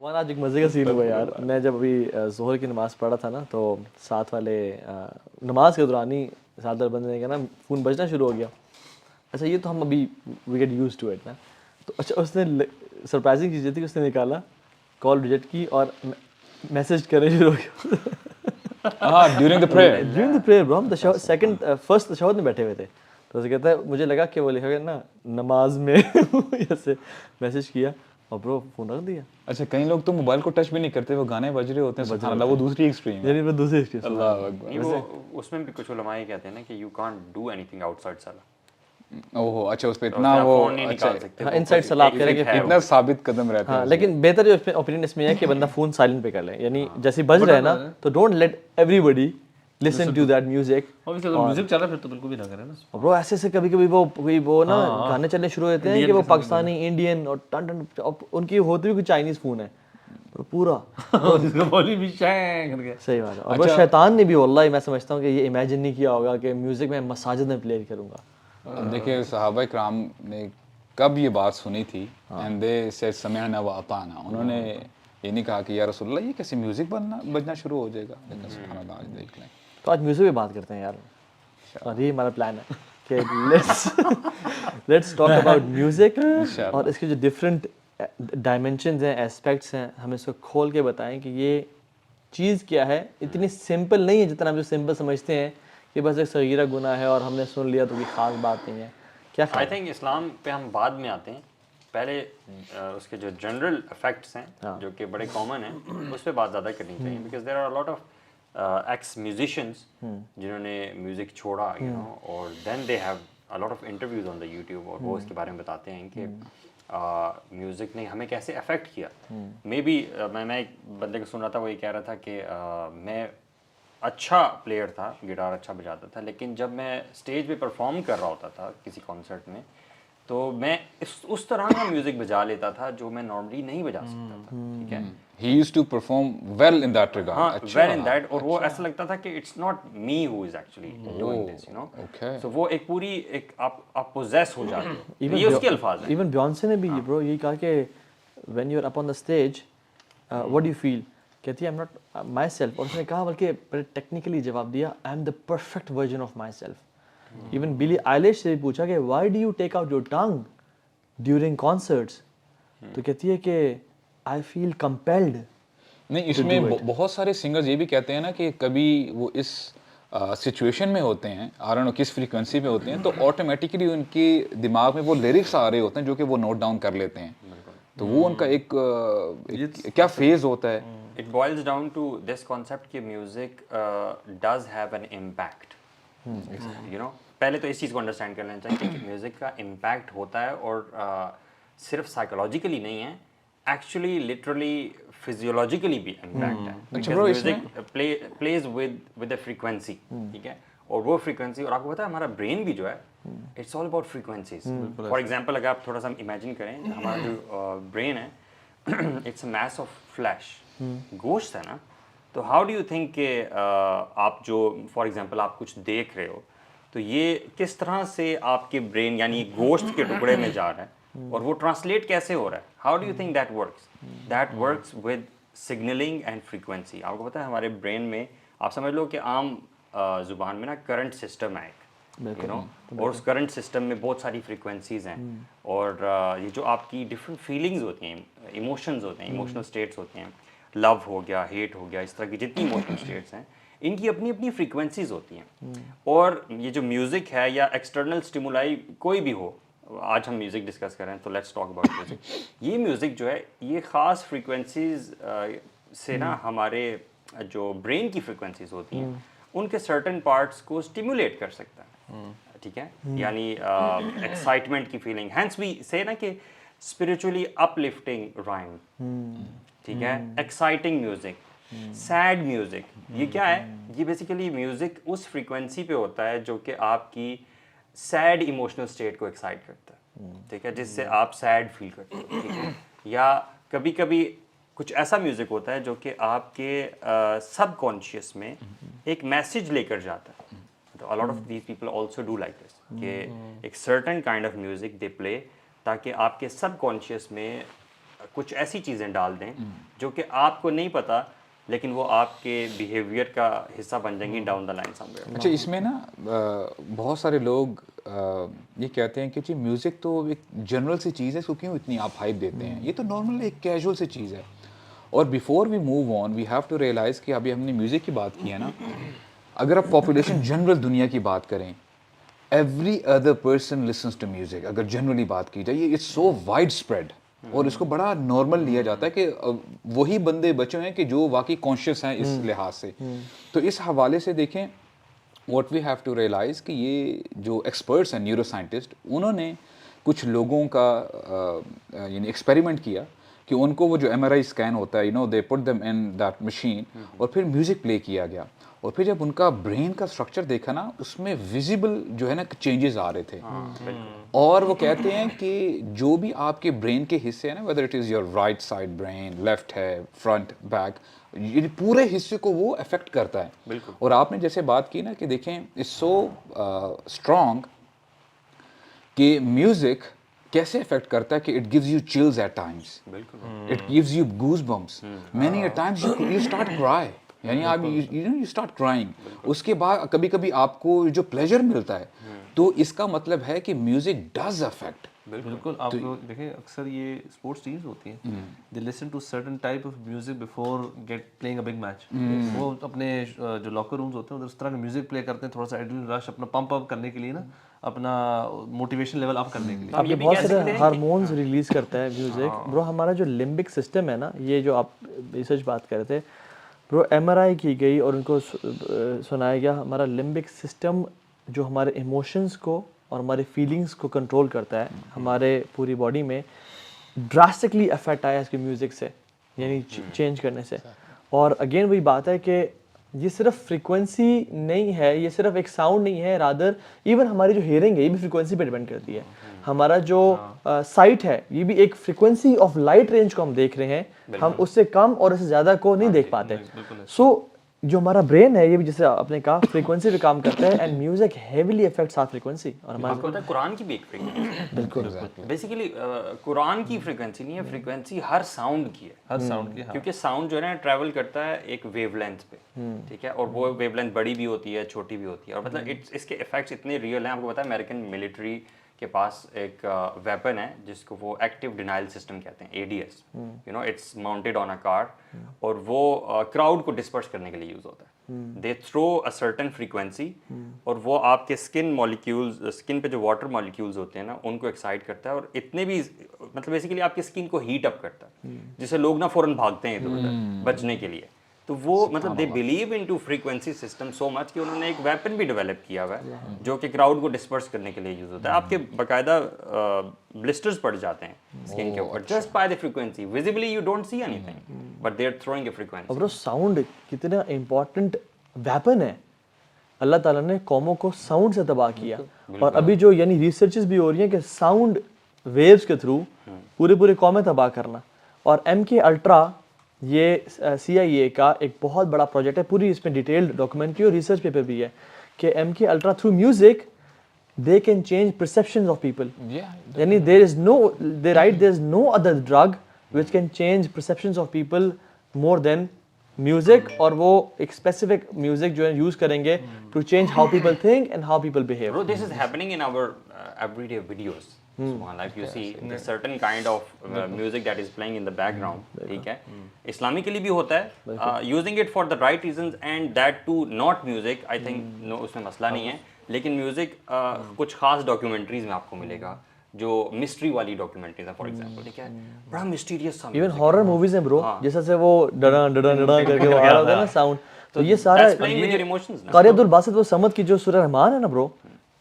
ہمارا آج ایک مزے کا سین ہوا یار. میں جب ابھی ظہر کی نماز پڑھا تھا نا تو ساتھ والے نماز کے دوران ہی ساتھ والے بندے نے کہا نا فون بجنا شروع ہو گیا. اچھا یہ تو ہم ابھی we get use to it نا. تو اچھا اس نے سرپرائزنگ چیز یہ تھی کہ اس نے نکالا کال ریجیکٹ کی اور میسج کرنے شروع ہو گیا during the prayer. During the prayer برو. ہم سیکنڈ فرسٹ تشہد میں بیٹھے ہوئے تھے تو اسے کہتا ہے مجھے لگا کہ وہ لکھا گیا نا نماز میں ایسے میسج کیا اور برو فون رکھ دیا. اچھا کئی لوگ تو موبائل کو ٹچ بھی نہیں کرتے, وہ گانے بج رہے ہوتے ہیں, سبحان اللہ, وہ دوسری ایکسٹریم ہے. یعنی وہ دوسری ایکسٹریم. اللہ اکبر. وہ اس میں بھی کچھ علماء یہ کہتے ہیں نا کہ you can't do any thing out side صلاح. اوہ اچھا اس پہ اتنا وہ اچھا ان سائڈ صلاح کہہ رہے کہ اتنا ثابت قدم رہتا ہے. لیکن بہتر جو اوپینین اس میں ہے کہ بندہ فون سائلنٹ پہ کر لے, یعنی جیسے بج رہا ہے نا تو don't let everybody listen to that music. Music چل رہا پھر تو بالکل بھی نہ کرے نا برو. ایسے سے کبھی کبھی وہ نا گانے چلنے شروع ہوتے ہیں کہ وہ پاکستانی انڈین اور ٹن ٹن ان کی ہوتی بھی کوئی چائنیز فون ہے پورا صحیح بات ہے. اور وہ شیطان نے بھی واللہ میں سمجھتا ہوں کہ یہ امیجن نہیں کیا ہوگا کہ میوزک میں مساجد میں پلے کروں گا. دیکھیے صحابہ کرام نے کب یہ بات سنی تھی, اینڈ دے سیڈ سمعنا واطعنا. انہوں نے یہ نہیں کہا کہ یا رسول اللہ یہ کیسے میوزک بجنا شروع ہو جائے گا. لیکن سبحان اللہ آج دیکھ لیں. تو آج میوزک پہ بات کرتے ہیں یار, اور یہ ہمارا پلان ہے کہ لیٹس ٹاک اباؤٹ میوزک اور اس کے جو ڈفرینٹ ڈائمینشنز ہیں, ایسپیکٹس ہیں, ہم اس کو کھول کے بتائیں کہ یہ چیز کیا ہے. اتنی سمپل نہیں ہے جتنا ہم جو سمپل سمجھتے ہیں کہ بس ایک صغیرہ گناہ ہے اور ہم نے سن لیا تو کوئی خاص بات نہیں ہے. کیا آئی تھنک اسلام پہ ہم بعد میں آتے ہیں, پہلے اس کے جو جنرل افیکٹس ہیں جو کہ بڑے کامن ہیں اس پہ بات زیادہ کرنی چاہیے. Because there are lot of ex musicians جنہوں نے میوزک چھوڑا یو نو, اور then they have a lot of interviews on the YouTube اور وہ اس کے بارے میں بتاتے ہیں کہ میوزک نے ہمیں کیسے افیکٹ کیا. مے بی میں ایک بندے کو سن رہا تھا, وہ یہ کہہ رہا تھا کہ میں اچھا پلیئر تھا, گٹار اچھا بجاتا تھا, لیکن جب میں اسٹیج پہ پرفارم کر رہا ہوتا تھا کسی کانسرٹ میں تو میں اس طرح کا میوزک بجا لیتا تھا جو میں نارملی نہیں بجا سکتا تھا. ٹھیک ہے, he used to perform well in that regard. ہاں well in that, اور وہ ایسا لگتا تھا کہ it's not me who is actually doing this, you know. So وہ ایک پوری ایک آپ پوزیس ہو جاتے ہیں. یہ اس کے الفاظ ہیں. ایون بیونسے نے بھی برو یہی کہا کہ when you are up on the stage what do you feel, کہتی ہے I'm not myself. اور اس نے کہا بلکہ بڑے ٹیکنیکلی جواب دیا I am the perfect version of myself. Even بلی آئلش سے پوچھا کہ why do you take out your tongue during concerts, تو کہتی ہے کہ I feel compelled. نہیں اس میں بہت سارے سنگرز یہ بھی کہتے ہیں نا کہ کبھی وہ اس سچویشن میں ہوتے ہیں, آ رہا کس فریکوینسی پہ ہوتے ہیں, تو آٹومیٹکلی ان کے دماغ میں وہ لیرکس آ رہے ہوتے ہیں جو کہ وہ نوٹ ڈاؤن کر لیتے ہیں. تو وہ ان کا ایک کیا فیز ہوتا ہے. It boils down to this concept کہ music does have an impact. You know, پہلے تو اس چیز کو انڈرسٹینڈ کر لینا چاہیے کہ میوزک کا امپیکٹ ہوتا ہے اور صرف سائیکولوجیکلی نہیں ہے, ایکچولی لٹرلی فزیولوجیکلی بھی امپیکٹ ہے. Music please with a frequency. ٹھیک ہے, اور وہ فریکوینسی, اور آپ کو پتا ہے ہمارا برین بھی جو ہے it's all about frequencies. For example اگر آپ تھوڑا سا امیجن کریں, ہمارا جو برین ہے it's a mess of flesh, گوشت ہے نا. تو ہاؤ ڈو یو تھنک کہ آپ جو فار ایگزامپل آپ کچھ دیکھ رہے ہو تو یہ کس طرح سے آپ کے برین یعنی گوشت کے ٹکڑے میں جا رہا ہے اور وہ ٹرانسلیٹ کیسے ہو رہا ہے. How do you think that works? That works with signalling and frequency. آپ کو پتہ ہے ہمارے برین میں آپ سمجھ لو کہ عام زبان میں نا کرنٹ سسٹم ہے ایک, یو نو, اور اس کرنٹ سسٹم میں بہت ساری فریکوینسیز ہیں, اور یہ جو آپ کی ڈفرینٹ فیلنگز ہوتی ہیں, ایموشنز ہوتے ہیں, ایموشنل اسٹیٹس ہوتے ہیں, لو ہو گیا, ہیٹ ہو گیا, اس طرح کی جتنی ایموشنل اسٹیٹس ہیں ان کی اپنی اپنی فریکوینسیز ہوتی ہیں. اور یہ جو میوزک ہے یا ایکسٹرنل اسٹیمولائی کوئی بھی ہو, آج ہم میوزک ڈسکس کر رہے ہیں تو لیٹس ٹاک اباؤٹ میوزک. یہ میوزک جو ہے یہ خاص فریکوینسیز سے نا ہمارے جو برین کی فریکوینسیز ہوتی ہیں ان کے سرٹن پارٹس کو اسٹیمولیٹ کر سکتا ہے. ٹھیک ہے, یعنی ایکسائٹمنٹ کی فیلنگ, ہینس وی سے نا کہ اسپریچولی اپ لفٹنگ رائم. ٹھیک ہے, ایکسائٹنگ میوزک, سیڈ میوزک. یہ کیا ہے, یہ بیسیکلی میوزک اس فریکوینسی پہ ہوتا ہے جو کہ آپ کی سیڈ ایموشنل اسٹیٹ کو ایکسائٹ کرتا ہے. ٹھیک ہے, جس سے آپ سیڈ فیل کرتے ہو. ٹھیک ہے, یا کبھی کبھی کچھ ایسا میوزک ہوتا ہے جو کہ آپ کے سب کانشیس میں ایک میسج لے کر جاتا ہے. تو a lot of these people also do like this کہ ایک certain kind of music they play تاکہ آپ کے سب کانشیس میں کچھ ایسی چیزیں ڈال دیں جو کہ آپ کو نہیں پتا لیکن وہ آپ کے بیہیویئر کا حصہ بن جائیں گی down the line some where. اچھا اس میں نا بہت سارے لوگ یہ کہتے ہیں کہ جی میوزک تو ایک جنرل سی چیز ہے، اس کو کیوں اتنی آپ ہائپ دیتے ہیں، یہ تو نارمل ایک کیجول سی چیز ہے. اور before we move on we have to realise کہ ابھی ہم نے میوزک کی بات کی ہے نا، اگر آپ پاپولیشن جنرل دنیا کی بات کریں، every other person listens to music. اگر جنرلی بات کی جائے، یہ اٹس سو وائڈ اسپریڈ اور اس کو بڑا نارمل لیا جاتا ہے کہ وہی بندے بچے ہیں کہ جو واقعی کانشیس ہیں اس لحاظ سے. تو اس حوالے سے دیکھیں what we have to realise کہ یہ جو ایکسپرٹس ہیں نیورو سائنٹسٹ، انہوں نے کچھ لوگوں کا یعنی ایکسپیریمنٹ کیا کہ ان کو وہ جو ایم آر آئی اسکین ہوتا ہے they put them in that machine اور پھر میوزک پلے کیا گیا اور پھر جب ان کا برین کا اسٹرکچر دیکھا نا اس میں ویزیبل جو ہے نا چینجز آ رہے تھے. اور وہ کہتے ہیں کہ جو بھی آپ کے برین کے حصے ہیں نا whether it is your right side brain, left ہے، فرنٹ، بیک، یہ پورے حصے کو وہ افیکٹ کرتا ہے. بالکل. اور آپ نے جیسے بات کی نا کہ دیکھیں اٹس سو اسٹرانگ کہ میوزک کیسے افیکٹ کرتا ہے کہ it gives you chills at times, it gives you goosebumps, many a times you start cry, یعنی آپ یو اسٹارٹ کرائنگ. اس کے بعد کبھی کبھی آپ کو جو پلیجر ملتا ہے تو اس کا مطلب ہے کہ میوزک ڈز افیکٹ. بالکل. آپ لوگ دیکھیں اکثر یہ اسپورٹس ٹیمز ہوتی ہیں، they listen to certain type of music before get playing a big match. وہ اپنے جو لاکر رومز ہوتے ہیں ادھر اس طرح کا میوزک پلے کرتے ہیں، تھوڑا سا ایڈرینل رش اپنا پمپ اپ کرنے کے لیے نا، اپنا موٹیویشن لیول اپ کرنے کے لیے. آپ یہ بہت سارے ہارمونز ریلیز کرتا ہے میوزک. برو ہمارا جو لمبک سسٹم ہے نا، یہ جو آپ ریسرچ بات کر رہے تھے برو، ایم آر آئی کی گئی اور ان کو سنایا گیا ہمارا لمبک سسٹم جو ہمارے ایموشنز کو اور ہمارے فیلنگس کو کنٹرول کرتا ہے ہمارے پوری باڈی میں، ڈراسٹکلی افیکٹ آیا اس کے میوزک سے، یعنی چینج کرنے سے. اور اگین وہی بات ہے کہ یہ صرف فریکوینسی نہیں ہے، یہ صرف ایک ساؤنڈ نہیں ہے، رادر ایون ہماری جو ہیئرنگ ہے یہ بھی فریکوینسی پہ ڈیپینڈ کرتی ہے. ہمارا جو سائٹ ہے یہ بھی ایک فریکوینسی آف لائٹ رینج کو ہم دیکھ رہے ہیں، ہم اس سے کم اور اس سے زیادہ کو نہیں دیکھ پاتے. سو جو ہمارا برین ہے یہ بھی جیسے آپ نے کہا فریکوینسی پہ کام کرتا ہے، and music heavily affects our frequency. اور آپ کو پتہ ہے قرآن کی بھی ایک فریکوینسی بالکل بیسیکلی قرآن کی فریکوینسی نہیں ہے، فریکوینسی ہر ساؤنڈ کی ہے، ہر ساؤنڈ کی، کیونکہ ساؤنڈ جو ہے نا ٹریول کرتا ہے ایک ویو لینتھ پہ، ٹھیک ہے، اور وہ ویو لینتھ بڑی بھی ہوتی ہے چھوٹی بھی ہوتی ہے. اور مطلب اس کے افیکٹس اتنے ریئل ہیں. آپ کو پتہ ہے امریکن ملٹری کے پاس ایک ویپن ہے جس کو وہ ایکٹیو ڈینائل سسٹم کہتے ہیں، ADS. اٹس ماؤنٹیڈ آن اے کار اور وہ کراؤڈ کو ڈسپرس کرنے کے لیے یوز ہوتا ہے. دے تھرو اے سرٹن فریکوینسی اور وہ آپ کے اسکن مالیکیولز، اسکن پہ جو واٹر مالیکیولز ہوتے ہیں نا ان کو ایکسائٹ کرتا ہے اور اتنے بھی مطلب بیسیکلی آپ کی اسکن کو ہیٹ اپ کرتا ہے جس سے لوگ نا فوراً بھاگتے ہیں ادھر ادھر بچنے کے لیے. تو وہ مطلب they believe in to frequency system so much کہ انہوں نے ایک ویپن بھی ڈیولپ کیا ہوا ہے جو کہ کراؤڈ کو ڈسپرس کرنے کے لیے یوز ہوتا ہے. آپ کے باقاعدہ بلسٹرز پڑ جاتے ہیں اسکن کے اوپر just by the frequency. Visibly you don't see anything but they are throwing a frequency. اور ساؤنڈ کتنا امپورٹنٹ ویپن ہے. اللہ تعالیٰ نے قوموں کو ساؤنڈ سے تباہ کیا اور ابھی جو یعنی ریسرچز بھی ہو رہی ہیں کہ ساؤنڈ ویوز کے تھرو پورے قومیں تباہ کرنا. اور MK Ultra یہ CIA کا ایک بہت بڑا پروجیکٹ ہے، پوری اس میں ڈیٹیلڈ ڈاکومنٹری اور ریسرچ پیپر بھی ہے کہ MK Ultra through music they can change perceptions of people. یعنی they write there is no other drug which can change perceptions of people more than music. اور وہ ایک اسپیسیفک میوزک جو ہے یوز کریں گے to change how people think and how people behave. Bro, this is happening in our everyday videos. Like you see the certain kind of music that is playing in the background, ٹھیک ہے، اسلامically بھی ہوتا ہے, using it for the right reasons and that too not music. I think no اس میں مسئلہ نہیں ہے, لیکن میوزک کچھ خاص ڈاکیومنٹریز میں آپ کو ملے گا جو مسٹری والی ڈاکیومنٹریز ہیں فار ایگزامپل, ٹھیک ہے, بڑا مسٹیریس سا ایون ہارر موویز ہیں برو, جیسا سے وہ ڈڑا ڈڑا ڈڑا کر کے وہ آ رہا ہوتا ہے نا ساؤنڈ, تو یہ سارا قاری عبد الباسط وہ سمد کی جو سورہ رحمان ہے نا برو,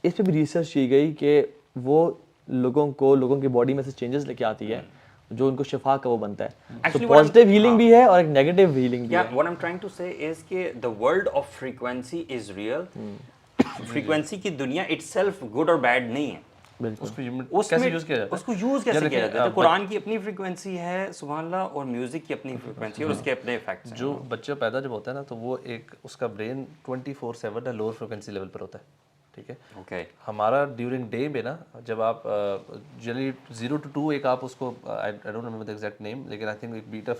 اس پہ بھی ریسرچ کی گئی کہ وہ لوگوں کی باڈی میں سے چینجز لے کے آتی ہے جو ان کو شفا کا وہ بنتا ہے. تو پازیٹیو ہیلنگ بھی ہے اور ایک نیگیٹو ہیلنگ بھی ہے. What I'm trying to say is کہ the world of frequency is real. Frequency کی دنیا itself good or bad نہیں ہے, اس کو یوز کیا جاتا ہے. اس کو یوز کیسے کیا جاتا ہے؟ قرآن کی اپنی فریکوینسی ہے سبحان اللہ, اور میوزک کی اپنی فریکوینسی اور اس کے اپنے ایفیکٹس ہیں. جو بچہ پیدا جب ہوتا ہے نا تو وہ ایک اس کا برین 24/7 لوور فریکوینسی لیول پر ہوتا ہے, ٹھیک ہے. اوکے ہمارا ڈیورنگ ڈے میں نا جب آپ جنرلی 0 to 2 ایک آپ اس کو I don't remember the exact name, لیکن آئی تھنک بیٹا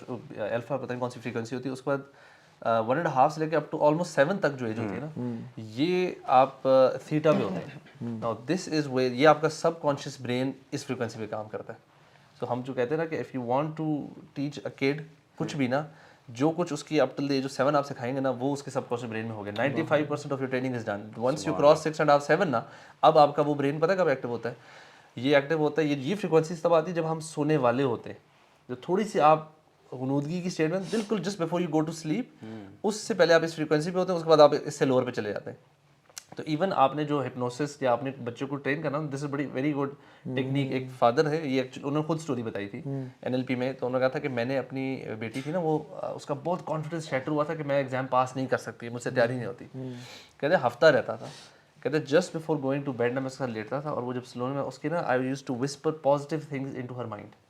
الفا پتہ نہیں کون سی فریکوینسی ہوتی ہے, اس کے بعد 1.5 سے لے کے اپ ٹو آلموسٹ 7 تک جو ایج ہوتی ہے نا, یہ آپ تھیٹا میں ہوتے ہیں. ناؤ دس از ویئر یہ آپ کا سب کانشیس برین اس فریکوینسی پہ کام کرتا ہے. سو ہم جو کہتے ہیں نا کہ if you want to teach a kid کچھ بھی نا, جو کچھ اس کی اپ ٹل جو 7 آپ سکھائیں گے نا وہ اس کے سب کانشیس برین میں ہو گیا. 95% of your training is done. Once you cross 6.5 7 نا, اب آپ کا وہ برین پتہ کب ایکٹیو ہوتا ہے, یہ ایکٹیو ہوتا ہے یہ فریکوینسیز تب آتی ہے جب ہم سونے والے ہوتے ہیں, جو تھوڑی سی آپ غنودگی کی اسٹیٹ میں بالکل just before you go to sleep, اس سے پہلے آپ اس فریکوینسی پہ ہوتے ہیں, اس کے بعد آپ اس سے لوور پہ چلے جاتے ہیں. تو ایون آپ نے جو ہپنوسس یا آپ نے بچوں کو ٹرین کرنا, دس از بڑی ویری گڈ ٹیکنیک. ایک فادر ہے, یہ ایکچولی انہوں نے خود اسٹوری بتائی تھی NLP میں, تو انہوں نے کہا تھا کہ میں نے اپنی بیٹی تھی نا, وہ اس کا بہت کانفیڈنس شیٹر ہوا تھا کہ میں ایگزام پاس نہیں کر سکتی, مجھ سے تیاری نہیں ہوتی. کہتے ہفتہ رہتا تھا, کہتے just before going to bed نا میں اس کے ساتھ لیٹتا تھا, اور وہ جب سلو میں اس کی نا I used to whisper positive things into her mind.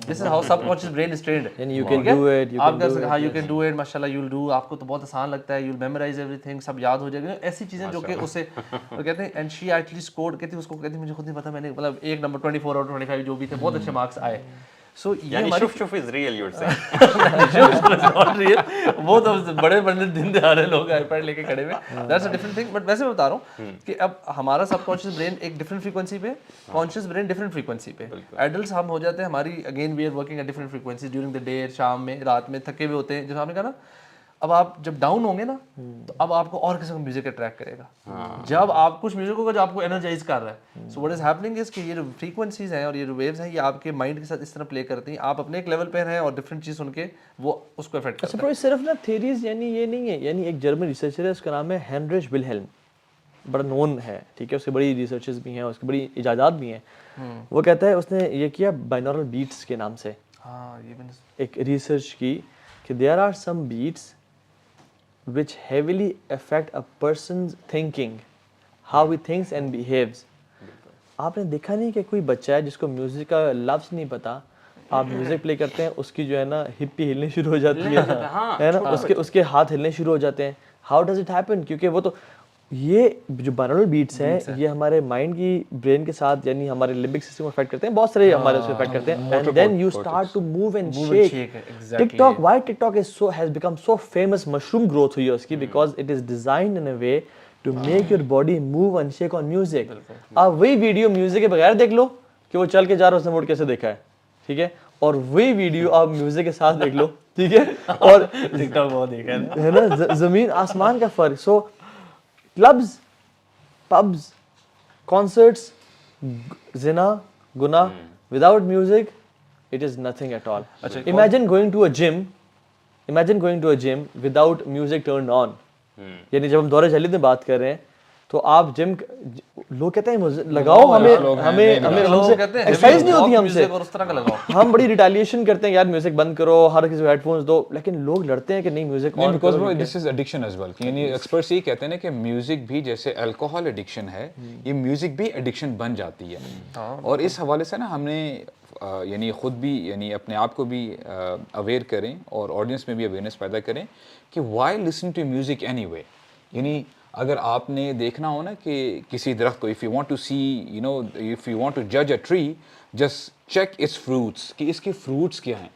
This is how subconscious brain is trained. And you can do it. آپ کر سکتے, ہاں you can do it, ماشاءاللہ you'll do, آپ کو تو بہت آسان لگتا ہے, you'll memorize everything, سب یاد ہو جائے گا, ایسی چیزیں جو کہ اسے وہ کہتے ہیں. And she actually scored, کہتی اس کو کہتی مجھے خود نہیں پتا, میں نے مطلب ایک نمبر 24 اور 25 جو بھی تھے, بہت اچھے مارکس آئے. سو یعنی شف شف از ریئل یو سے وہ تو بڑے بڑے دن دہاڑے لوگ آئی پیڈ لے کے کھڑے ہوئے, that's a different thing. But ویسے میں بتا رہا ہوں کہ اب ہمارا سب کانشیس برین ایک ڈفرنٹ فریکوینسی پہ, کانشیس برین ڈفرنٹ فریکوینسی پہ. ایڈلٹس ہم ہو جاتے ہیں, ہماری again we are working at different frequencies during the day, شام میں رات میں تھکے ہوئے ہوتے ہیں. جیسے آپ نے کہا نا, اب آپ جب ڈاؤن ہوں گے نا تو اب آپ کو اور قسم کا میوزک اٹریکٹ کرے گا. جب آپ کچھ میوزک ہوگا جو آپ کو انرجائز کر رہا ہے, so what is happening is کہ یہ جو فریکوینسیز ہیں اور یہ جو ویوز ہیں, یہ آپ کے مائنڈ کے ساتھ اس طرح پلے کرتی ہیں. آپ اپنے ایک لیول پہ ہیں اور ڈفرنٹ چیز سن کے وہ اس کو افیکٹ کرتا ہے. اچھا صرف نا تھیریز یعنی یہ نہیں ہے, یعنی ایک جرمن ریسرچر ہے, اس کا نام ہے ہینریچ ولہیلم, بڑا نون ہے, ٹھیک ہے, اس کی بڑی ریسرچز بھی ہیں, اس کی بڑی ایجادات بھی ہیں. وہ کہتا ہے, اس نے یہ کیا بائنورل بیٹس کے نام سے ایک ریسرچ کی کہ there are some beats which heavily affect a person's thinking, how he thinks and behaves. آپ نے دیکھا نہیں کہ کوئی بچہ ہے جس کو میوزک کا لفظ نہیں پتا, آپ میوزک پلے کرتے ہیں, اس کی جو ہے نا ہپی ہلنے شروع ہو جاتی ہے نا, اس کے ہاتھ ہلنے شروع ہو جاتے ہیں. How does it happen? کیونکہ وہ تو یہ جو بائنورل بیٹس ہیں یہ ہمارے مائنڈ کی برین کے ساتھ یعنی ہمارے لمبک سسٹم کو افیکٹ کرتے ہیں, بہت سارے ہمارے اس کو افیکٹ کرتے ہیں. And then you start to move and shake. TikTok, why TikTok has become so famous, mushroom growth ہوئی ہے اس کی, because it is designed in a way to make your body move and shake on music. آپ وہی video music کے بغیر دیکھ لو کہ وہ چل کے جا رہا ہے, اس نے موڈ کیسے دیکھا ہے, ٹھیک ہے, اور وہی ویڈیو آپ میوزک کے ساتھ دیکھ لو, ٹھیک ہے, اور ٹک ٹاک بہت دیکھا ہے نا, زمین آسمان کا فرق. سو clubs, pubs, concerts, zina, guna, without music, it is nothing at all. Imagine going to a gym without music turned on. یعنی جب ہم دورہ جہلیت میں بات کر رہے ہیں تو آپ جم, لوگ کہتے ہیں لگاؤ, ہمیں ایکسرسائز نہیں ہوتی ہم سے, ہم بڑی ریٹیلیشن کرتے ہیں, یار میوزک بند کرو, ہر کسی کو ہیڈ فونز دو, لیکن لوگ لڑتے ہیں کہ نہیں music on because this is addiction as well. یعنی ایکسپرٹس یہ کہتے ہیں کہ میوزک بھی جیسے الکوہول ایڈکشن ہے, یہ میوزک بھی ایڈکشن بن جاتی ہے. اور اس حوالے سے نا ہم نے یعنی خود بھی یعنی اپنے آپ کو بھی اویئر کریں اور آڈینس میں بھی اویئرنیس پیدا کریں کہ why listen to music anyway. یعنی اگر آپ نے دیکھنا ہو نا کہ کسی درخت کو, if you want to see you know if you want to جج a tree, just check its fruits کہ اس کے فروٹس کیا ہیں.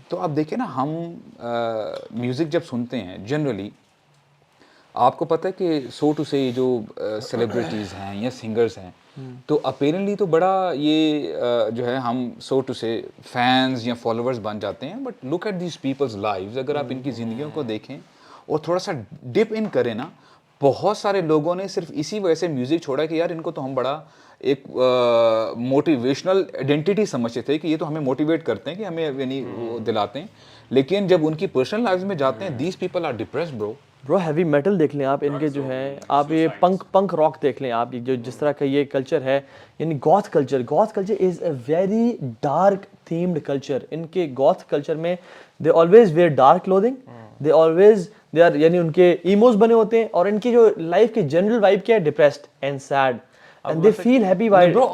تو آپ دیکھیں نا, ہم میوزک جب سنتے ہیں جنرلی, آپ کو پتہ ہے کہ سو ٹو سے جو سیلیبریٹیز ہیں یا سنگرز ہیں, تو اپیرنٹلی تو بڑا یہ جو ہے ہم سو ٹو سے فینس یا فالوورز بن جاتے ہیں, but look at these people's lives. اگر آپ ان کی زندگیوں کو دیکھیں اور تھوڑا سا ڈپ ان کریں نا, بہت سارے لوگوں نے صرف اسی وجہ سے میوزک چھوڑا کہ یار ان کو تو ہم بڑا ایک موٹیویشنل آئیڈینٹی سمجھتے تھے کہ یہ تو ہمیں موٹیویٹ کرتے ہیں کہ ہمیں یعنی دلاتے ہیں, لیکن جب ان کی پرسنل لائف میں جاتے ہیں, دیز پیپل آر ڈپریسڈ برو. ہیوی میٹل دیکھ لیں آپ, ان کے جو ہیں, آپ یہ پنک راک دیکھ لیں آپ, جو جس طرح کا یہ کلچر ہے, یعنی goth culture is a very dark themed culture. ان کے گوتھ کلچر میں they always wear dark clothing, they are یعنی ان کے ایموز بنے ہوتے ہیں, اور ان کی جو لائف کی جنرل وائب کیا ہے, depressed and sad. and they feel happy while bro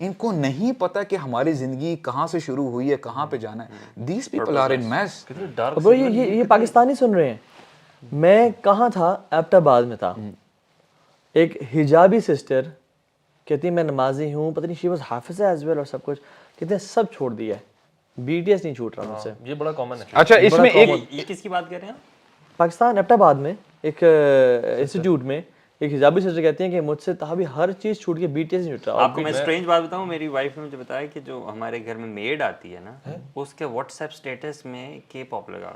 ان کو نہیں پتا کہ ہماری زندگی کہاں سے شروع ہوئی ہے, کہاں پہ جانا ہے. These people are in mess. برو یہ پاکستانی سن رہے ہیں. میں کہاں تھا, ایبٹ آباد میں تھا. ایک حجابی سسٹر کہتی ہے میں نمازی ہوں, پتہ نہیں she was Hafiza as well اور سب کچھ, کہتے ہیں سب چھوڑ دیا ہے, بی ٹی ایس نہیں چھوٹ رہا مجھ سے. یہ بڑا کامن ہے. اچھا اس میں ایک یہ کس کی بات کر رہے ہیں آپ؟ پاکستان ایبٹ آباد میں ایک انسٹیٹیوٹ میں ایک حجابی سسٹر کہتی ہیں کہ مجھ سے تھابی ہر چیز چھوٹ کے بی ٹی ایس نہیں چھوٹ رہا. آپ کو میں اسٹرینج بات بتاؤں, میری وائف نے مجھے بتایا کہ جو ہمارے گھر میں میڈ آتی ہے نا, اس کے واٹس ایپ اسٹیٹس میں کے پاپ لگا.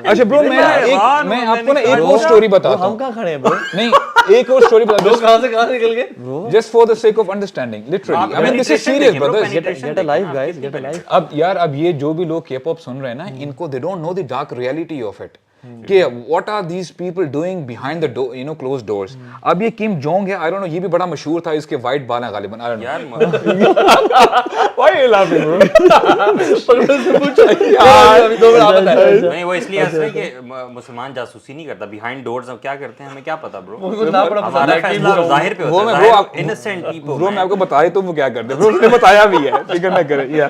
اچھا برو میں آپ کو نا ایک اور اسٹوری بتاتا ہوں. ہم کہاں کھڑے ہیں برو؟ نہیں ایک اور اسٹوری بتا دو. کہاں سے کہاں نکل گئے؟ Just for the sake of understanding literally, I mean this is serious brothers. Get a life guys, get a life. اب یار اب یہ جو بھی لوگ کے پاپ سن رہے ہیں نا, ان کو they don't know the dark reality of it, کہ what are these people doing behind the door, you know close doors. اب یہ کم جونگ ہے, آئی ڈونٹ نو, یہ بھی بڑا مشہور تھا, اس کے وائٹ بال ہیں غالباً. نہیں وہ اس لیے ہنس رہے کہ مسلمان جاسوسی نہیں کرتا, بیہائنڈ ڈورز کیا کرتے ہیں ہمیں کیا پتا برو. ہمارا فیصلہ ظاہر پہ ہوتا ہے, انسینٹ پیپل. برو میں آپ کو بتایا تو وہ کیا کرتے ہیں, برو نے بتایا بھی ہے, فکر نہ کریں. یا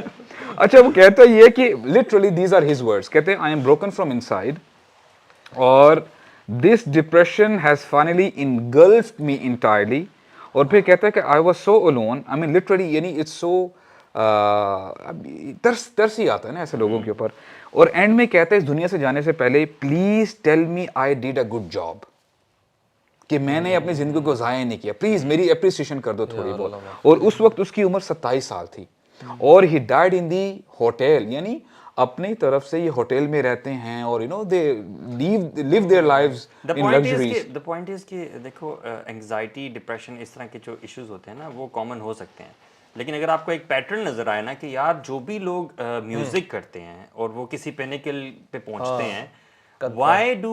اچھا وہ کہتا ہے یہ کہ literally these are his words, کہتے ہیں I am broken from inside اور this depression has finally engulfed me entirely. اور پھر کہتا ہے کہ I was so alone, I mean literally یعنی it's so ترس ہی آتا ہے نا ایسے لوگوں کے اوپر. اور اینڈ میں کہتا ہے اس دنیا سے جانے سے پہلے please tell me I did a good job, کہ میں نے اپنی زندگی کو ضائع نہیں کیا, پلیز میری اپریسیشن کر دو تھوڑی بہت. اور اس وقت اس کی عمر 27 سال تھی اور ہی ڈائڈ ان دی ہوٹل, یعنی اپنی طرف سے یہ ہوٹل میں رہتے ہیں اور you know they live their lives in luxuries. the point is کہ دیکھو انگزائٹی, ڈپریشن, اس طرح کے جو ایشوز ہوتے ہیں نا وہ کامن ہو سکتے ہیں, لیکن اگر آپ کو ایک پیٹرن نظر آئے نا کہ یار جو بھی لوگ میوزک کرتے ہیں اور وہ کسی پینیکل پہ پہنچتے ہیں, why do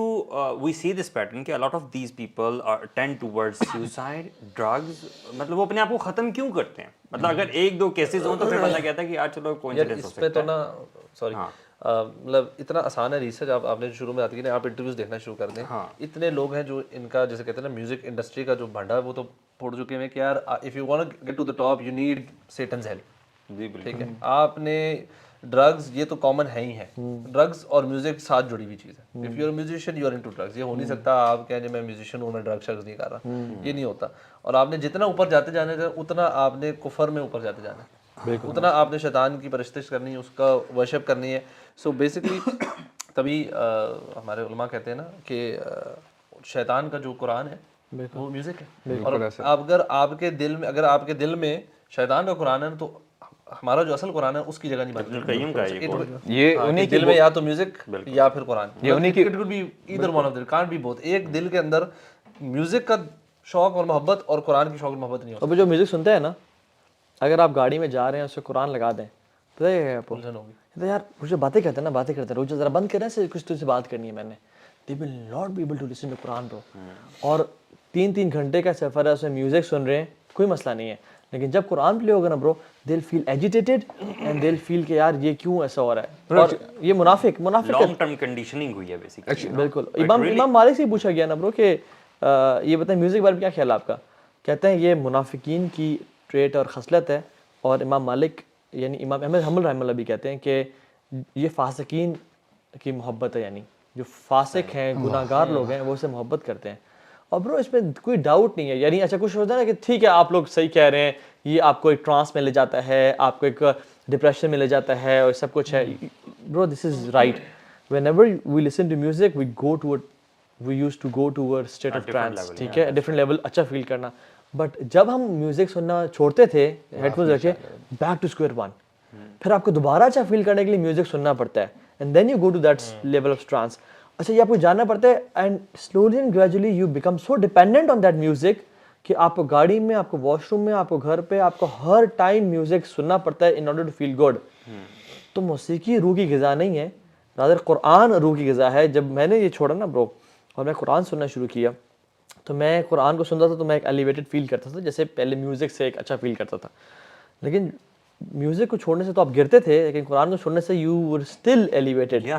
we see this pattern کہ a lot of these people tend towards suicide, drugs, مطلب وہ اپنے آپ کو ختم کیوں کرتے ہیں. مطلب اگر ایک دو کیسز ہوں تو پھر بندہ کہتا ہے کہ یار چلو کوئنسیڈنس ہو سکتا ہے. اس پہ تو نا سوری مطلب اتنا آسان ہے ریسرچ. آپ نے شروع میں آتی ہے نا, آپ انٹرویوز دیکھنا شروع کر دیں, اتنے لوگ ہیں جو ان کا جیسے کہتے ہیں نا میوزک انڈسٹری کا جو بھنڈا ہے وہ تو پھوڑ چکے ہیں کہ یار if you want to get to the top you need Satan's help. جی بالکل, ٹھیک ہے. آپ نے ڈرگز یہ تو کامن ہے ہی ہے, ڈرگز اور میوزک ساتھ جڑی ہوئی چیز ہے. If you are musician you are into drugs. یہ ہو نہیں سکتا آپ کہیں میں میوزیشین ہوں میں ڈرگ شرگز نہیں کر رہا, یہ نہیں ہوتا. اور آپ نے جتنا اوپر جاتے جانا ہے اتنا آپ نے کفر میں اوپر جاتے جانا ہے, اتنا آپ نے شیطان کی پرستش کرنی ہے, اس کا ورشپ کرنی ہے. سو بیسکلی تبھی ہمارے علماء کہتے ہیں نا کہ شیطان کا جو قرآن ہے وہ میوزک ہے. اور اگر آپ کے دل میں شیطان کا قرآن ہے تو ہمارا جو اصل قرآن ہے اس کی جگہ نہیں بنتی. یہ انہیں دل میں یا تو میوزک یا پھر قرآن, it could be either one of them, can't be both. ایک دل کے اندر میوزک کا شوق اور محبت اور قرآن کی شوق اور محبت نہیں ہوتی. اب جو میوزک سنتے ہیں نا, اگر آپ گاڑی میں جا رہے ہیں اس سے قرآن لگا دیں تو یار مجھے باتیں کرتے ہیں نا, باتیں کرتے ہیں, روز ذرا بند کریں سے کچھ تجھ سے بات کرنی ہے میں نے, they will not be able to listen to Quran bro. اور 3 گھنٹے کا سفر ہے, اس میں میوزک سن رہے ہیں کوئی مسئلہ نہیں ہے, لیکن جب قرآن پلے ہوگا نا برو they'll feel agitated and they'll feel کہ یار یہ کیوں ایسا ہو رہا ہے. اور یہ منافق لانگ ٹرم کنڈیشننگ ہوئی ہے بیسیکلی. بالکل. امام مالک سے پوچھا گیا نا برو کہ یہ بتائیں میوزک کے بارے میں کیا خیال ہے آپ کا, کہتے ہیں یہ منافقین کی ٹریٹ اور خصلت ہے. اور امام مالک یعنی امام احمد حنبل رحمہ اللہ بھی کہتے ہیں کہ یہ فاسقین کی محبت ہے, یعنی جو فاسق ہیں گناہ گار لوگ ہیں وہ اسے محبت کرتے ہیں. اور برو اس میں کوئی ڈاؤٹ نہیں ہے, یعنی اچھا کچھ ہوتا ہے نا کہ ٹھیک ہے آپ لوگ صحیح کہہ رہے ہیں, یہ آپ کو ایک ٹرانس میں لے جاتا ہے, آپ کو ایک ڈپریشن میں لے جاتا ہے اور سب کچھ ہے. Bro this is right, whenever we listen to music we used to go toward state of trance, ٹھیک ہے, ڈفرنٹ لیول, اچھا فیل کرنا. بٹ جب ہم میوزک سننا چھوڑتے تھے ہیڈ فونز رکھے, بیک ٹو اسکوائر ون, پھر آپ کو دوبارہ اچھا فیل کرنے کے لیے میوزک سننا پڑتا ہے, and then you go to that level of trance. اچھا یہ آپ کو جاننا پڑتا ہے, and slowly and gradually you become so dependent on that music کہ آپ کو گاڑی میں, آپ کو واش روم میں, آپ کو گھر پہ, آپ کو ہر ٹائم میوزک سننا پڑتا ہے in order to feel good. تو موسیقی روح کی غذا نہیں ہے, رادر قرآن روح کی غذا ہے. جب میں نے یہ چھوڑا نا برو اور میں قرآن سننا شروع کیا تو میں قرآن کو سنتا تھا تو میں ایک ایلیویٹڈ فیل کرتا تھا, جیسے پہلے میوزک سے ایک اچھا فیل کرتا تھا. لیکن میوزک کو چھوڑنے سے تو آپ گرتے تھے, لیکن قرآن کو چھوڑنے سے یو ور اسٹل ایلیویٹڈ.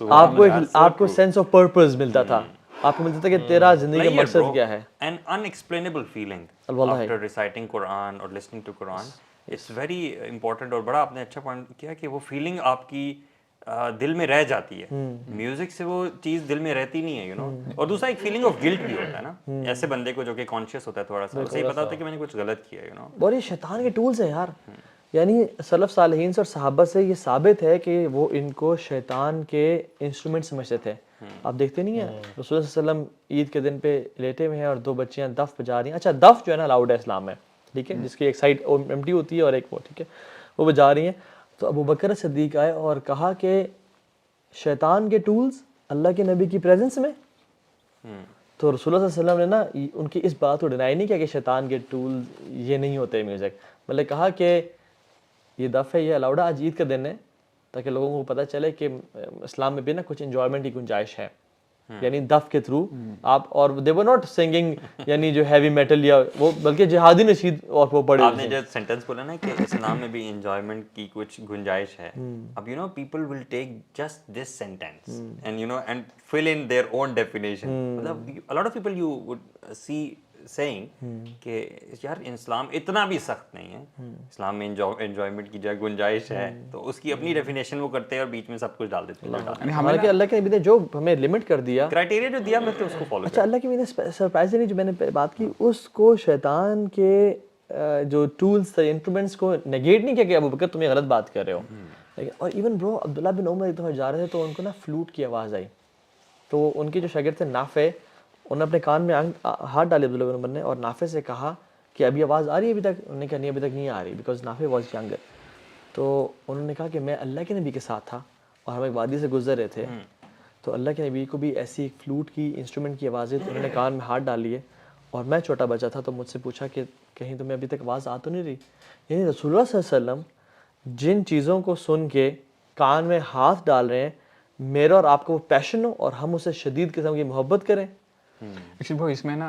آپ کو سینس آف پرپز ملتا تھا, آپ کو ملتا تھا کہ تیرا زندگی کا مقصد کیا ہے. An unexplainable feeling after reciting Quran or listening to Quran. It's very important. اور بڑا آپ نے اچھا پوائنٹ کیا کہ وہ فیلنگ آپ کی دل میں رہ جاتی ہے. میوزک سے وہ چیز دل میں رہتی نہیں ہے یو نو. اور دوسرا ایک فیلنگ آف گلٹ بھی ہوتا ہے نا ایسے بندے کو جو کہ کانشیس ہوتا ہے تھوڑا سا, اسے پتا ہوتا ہے کہ میں نے کچھ غلط کیا یو نو. اور یہ شیطان کے ٹولز ہیں یار, یعنی سلف صالحین سے اور صحابہ سے یہ ثابت ہے کہ وہ ان کو شیطان کے انسٹرومنٹ سمجھتے تھے. آپ دیکھتے نہیں ہیں رسول اللہ صلی اللہ علیہ وسلم عید کے دن پہ لیٹے ہوئے ہیں اور دو بچیاں دف بجا رہی ہیں. اچھا دف جو ہے نا الاؤڈ ہے اسلام میں, ٹھیک ہے, جس کی ایک سائڈ ایمٹی ہوتی ہے اور ایک وہ, ٹھیک ہے, وہ بجا رہی ہیں. تو ابو بکر صدیق آئے اور کہا کہ شیطان کے ٹولز اللہ کے نبی کی پریزنس میں. تو رسول اللہ صلی اللہ علیہ وسلم نے نا ان کی اس بات کو ڈینائی نہیں کیا کہ شیطان کے ٹولز یہ نہیں ہوتے میوزک, بلکہ کہا کہ یہ دف ہے, یہ الاؤڈ ہے, آج عید کا دن ہے, تاکہ لوگوں کو پتہ چلے کہ اسلام میں بھی نا کچھ انجوائمنٹ کی گنجائش ہے. یعنی دف کے تھرو آپ, اور دے ور ناٹ سنگنگ یعنی جو ہیوی میٹل یا وہ, بلکہ جہادی نشید اور وہ پڑھے. آپ نے جو سینٹینس بولا نا کہ اسلام میں بھی انجوائمنٹ کی کچھ گنجائش ہے, اب you know people will take just this sentence and you know and fill in their own definition. مطلب a lot of people you would see saying کہ یار اسلام اتنا بھی سخت نہیں ہے, اسلام میں انجوائمنٹ کی جگہ گنجائش ہے, تو اس کی اپنی ڈیفینیشن وہ کرتے ہیں اور بیچ میں سب کچھ ڈال دیتے ہیں. حالانکہ اللہ کے نبی نے جو ہمیں لمٹ کر دیا, کرائٹیریا جو دیا, میں تو اس کو فالو. اچھا اللہ کے نبی نے سرپرائزنگلی جو میں نے بات کی اس کو شیطان کے جو ٹولز تھے, انسٹرومنٹس کو نیگیٹ نہیں کیا کہ ابو بکر تم یہ غلط بات کر رہے ہو. اور ایون برو عبداللہ بن عمر ایک دفعہ جا رہے تھے تو ان کو نا فلوٹ کی آواز آئی, تو ان کے جو شاگرد تھے نافع, انہوں نے اپنے کان میں ہاتھ ڈالے عبداللہ بن عمر نے, اور نافع سے کہا کہ ابھی آواز آ رہی ہے ابھی تک؟ انہوں نے کہا نہیں ابھی تک نہیں آ رہی, بیکاز نافع واز ینگر. تو انہوں نے کہا کہ میں اللہ کے نبی کے ساتھ تھا اور ہم ایک وادی سے گزر رہے تھے, تو اللہ کے نبی کو بھی ایسی ایک فلوٹ کی انسٹرومنٹ کی آوازیں, تو انہوں نے کان میں ہاتھ ڈال لیے, اور میں چھوٹا بچہ تھا تو مجھ سے پوچھا کہ کہیں تمہیں ابھی تک آواز آ تو نہیں رہی. یعنی رسول اللہ صلی اللہ علیہ وسلم جن چیزوں کو سن کے کان میں ہاتھ ڈال رہے ہیں, میرا اور آپ کو وہ پیشن ہو اور ہم اسے شدید قسم کی محبت کریں. ایکچولی بھائی اس میں نا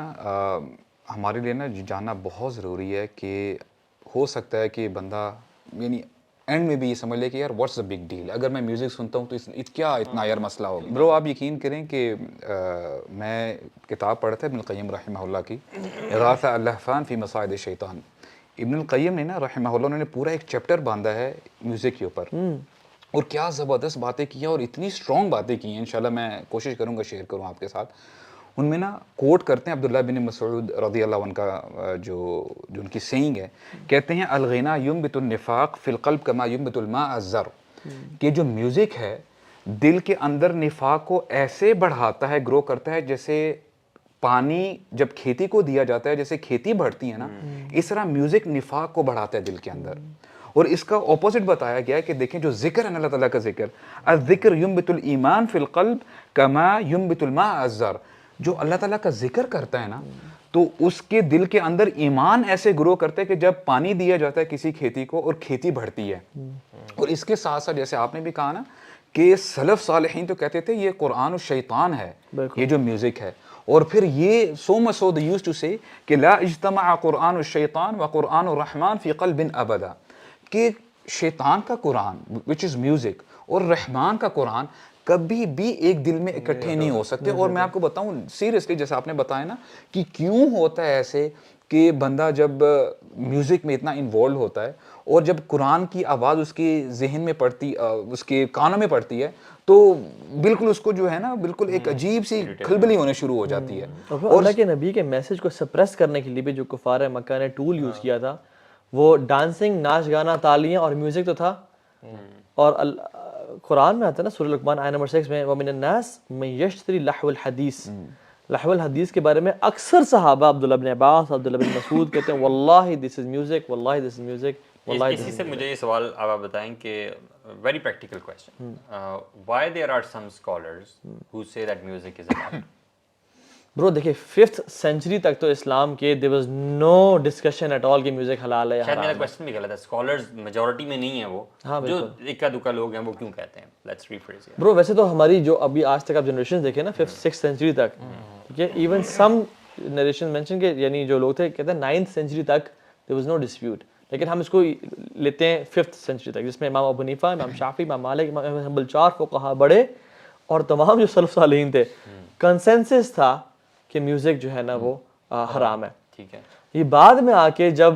ہمارے لیے نا جاننا بہت ضروری ہے کہ ہو سکتا ہے کہ بندہ یعنی اینڈ میں بھی یہ سمجھ لے کہ یار واٹس اے بگ ڈیل, اگر میں میوزک سنتا ہوں تو کیا اتنا یار مسئلہ ہوگا. برو آپ یقین کریں کہ میں کتاب پڑھا تھا ابن القیم رحمہ اللہ کی, اغاثہ اللہفان فی مصائد الشیطان. ابن القیم نے نا رحمہ اللہ, انہوں نے پورا ایک چیپٹر باندھا ہے میوزک کے اوپر, اور کیا زبردست باتیں کی ہیں اور اتنی اسٹرانگ باتیں کی ہیں. انشاءاللہ میں کوشش کروں گا شیئر کروں آپ کے ساتھ. ان میں نا کوٹ کرتے ہیں عبداللہ بن مسعود رضی اللہ عنہ کا جو ان کی سینگ ہے, کہتے ہیں الغنا ینبت النفاق فی القلب کما ینبت الماء الزر, کہ جو میوزک ہے دل کے اندر نفاق کو ایسے بڑھاتا ہے, گرو کرتا ہے, جیسے پانی جب کھیتی کو دیا جاتا ہے جیسے کھیتی بڑھتی ہے نا, اس طرح میوزک نفاق کو بڑھاتا ہے دل کے اندر. اور اس کا اپوزٹ بتایا گیا ہے کہ دیکھیں جو ذکر ہے اللہ تعالیٰ کا ذکر, الذکر ینبت الایمان فی القلب کما ینبت الماء الزر, جو اللہ تعالیٰ کا ذکر کرتا ہے نا تو اس کے دل کے اندر ایمان ایسے گرو کرتا ہے کہ جب پانی دیا جاتا ہے کسی کھیتی کو اور کھیتی بڑھتی ہے. اور اس کے ساتھ ساتھ جیسے آپ نے بھی کہا نا کہ سلف صالحین تو کہتے تھے یہ قرآن و شیطان ہے یہ جو میوزک ہے, اور پھر یہ سو مسعود یوزڈ ٹو سے کہ لا اجتمع قرآن الشیطان و قرآن الرحمن فی قلب ابدا, کہ شیطان کا قرآن وچ از میوزک اور رحمان کا قرآن کبھی بھی ایک دل میں اکٹھے نہیں ہو سکتے. اور میں آپ کو بتاؤں سیریسلی جیسے آپ نے بتایا نا کہ کیوں ہوتا ہے ایسے کہ بندہ جب میوزک میں اتنا انوالو ہوتا ہے اور جب قرآن کی آواز اس کے ذہن میں پڑتی, اس کے کانوں میں پڑتی ہے, تو بالکل اس کو جو ہے نا بالکل ایک عجیب سی کھلبلی ہونے شروع ہو جاتی ہے. اور اللہ کے نبی کے میسج کو سپریس کرنے کے لیے بھی جو کفار مکہ نے ٹول یوز کیا تھا وہ ڈانسنگ, ناچ گانا, تالیاں اور میوزک تو تھا. اور قرآن میں آتا ہے نا سورہ لقمان آیت نمبر 6 میں, وَمِنَ النَّاسِ مَن يَشْتَرِي لَحْوَ الْحَدِيثِ, لحو الحدیث کے بارے میں اکثر صحابہ عبداللہ بن عباس, عبداللہ بن مسعود کہتے ہیں واللہ دس از میوزک, واللہ دس از میوزک. اسی سے مجھے یہ سوال آپ بتائیں کہ very practical question, why there are some scholars who say that music is a art. Bro دیکھیں 5th سینچری تک تو اسلام کے there was no discussion at all کہ میوزک حلال ہے یا شاید حرام میرا ہے. کویسچن بھی غلط ہے, اسکالرز میجورٹی میں نہیں ہے وہ, جو اکا دکا لوگ ہیں وہ کیوں کہتے ہیں. Let's rephrase it. برو ویسے تو ہماری جو ابھی آج تک آپ جنریشن دیکھیں نا 5th 6th سینچری تک, ٹھیک ہے, ایون سم نریشن مینشن کہ یعنی جو لوگ تھے کہتے ہیں 9th سینچری تک there was no dispute, لیکن ہم اس کو لیتے ہیں 5th سینچری تک, جس میں امام ابو حنیفہ, امام شافعی, امام مالک, امام حنبل 4 فقہا بڑے, اور تمام جو سلف صالحین تھے کنسنسس تھا کہ میوزک جو ہے نا وہ حرام ہے. ٹھیک ہے. یہ بعد میں آ کے جب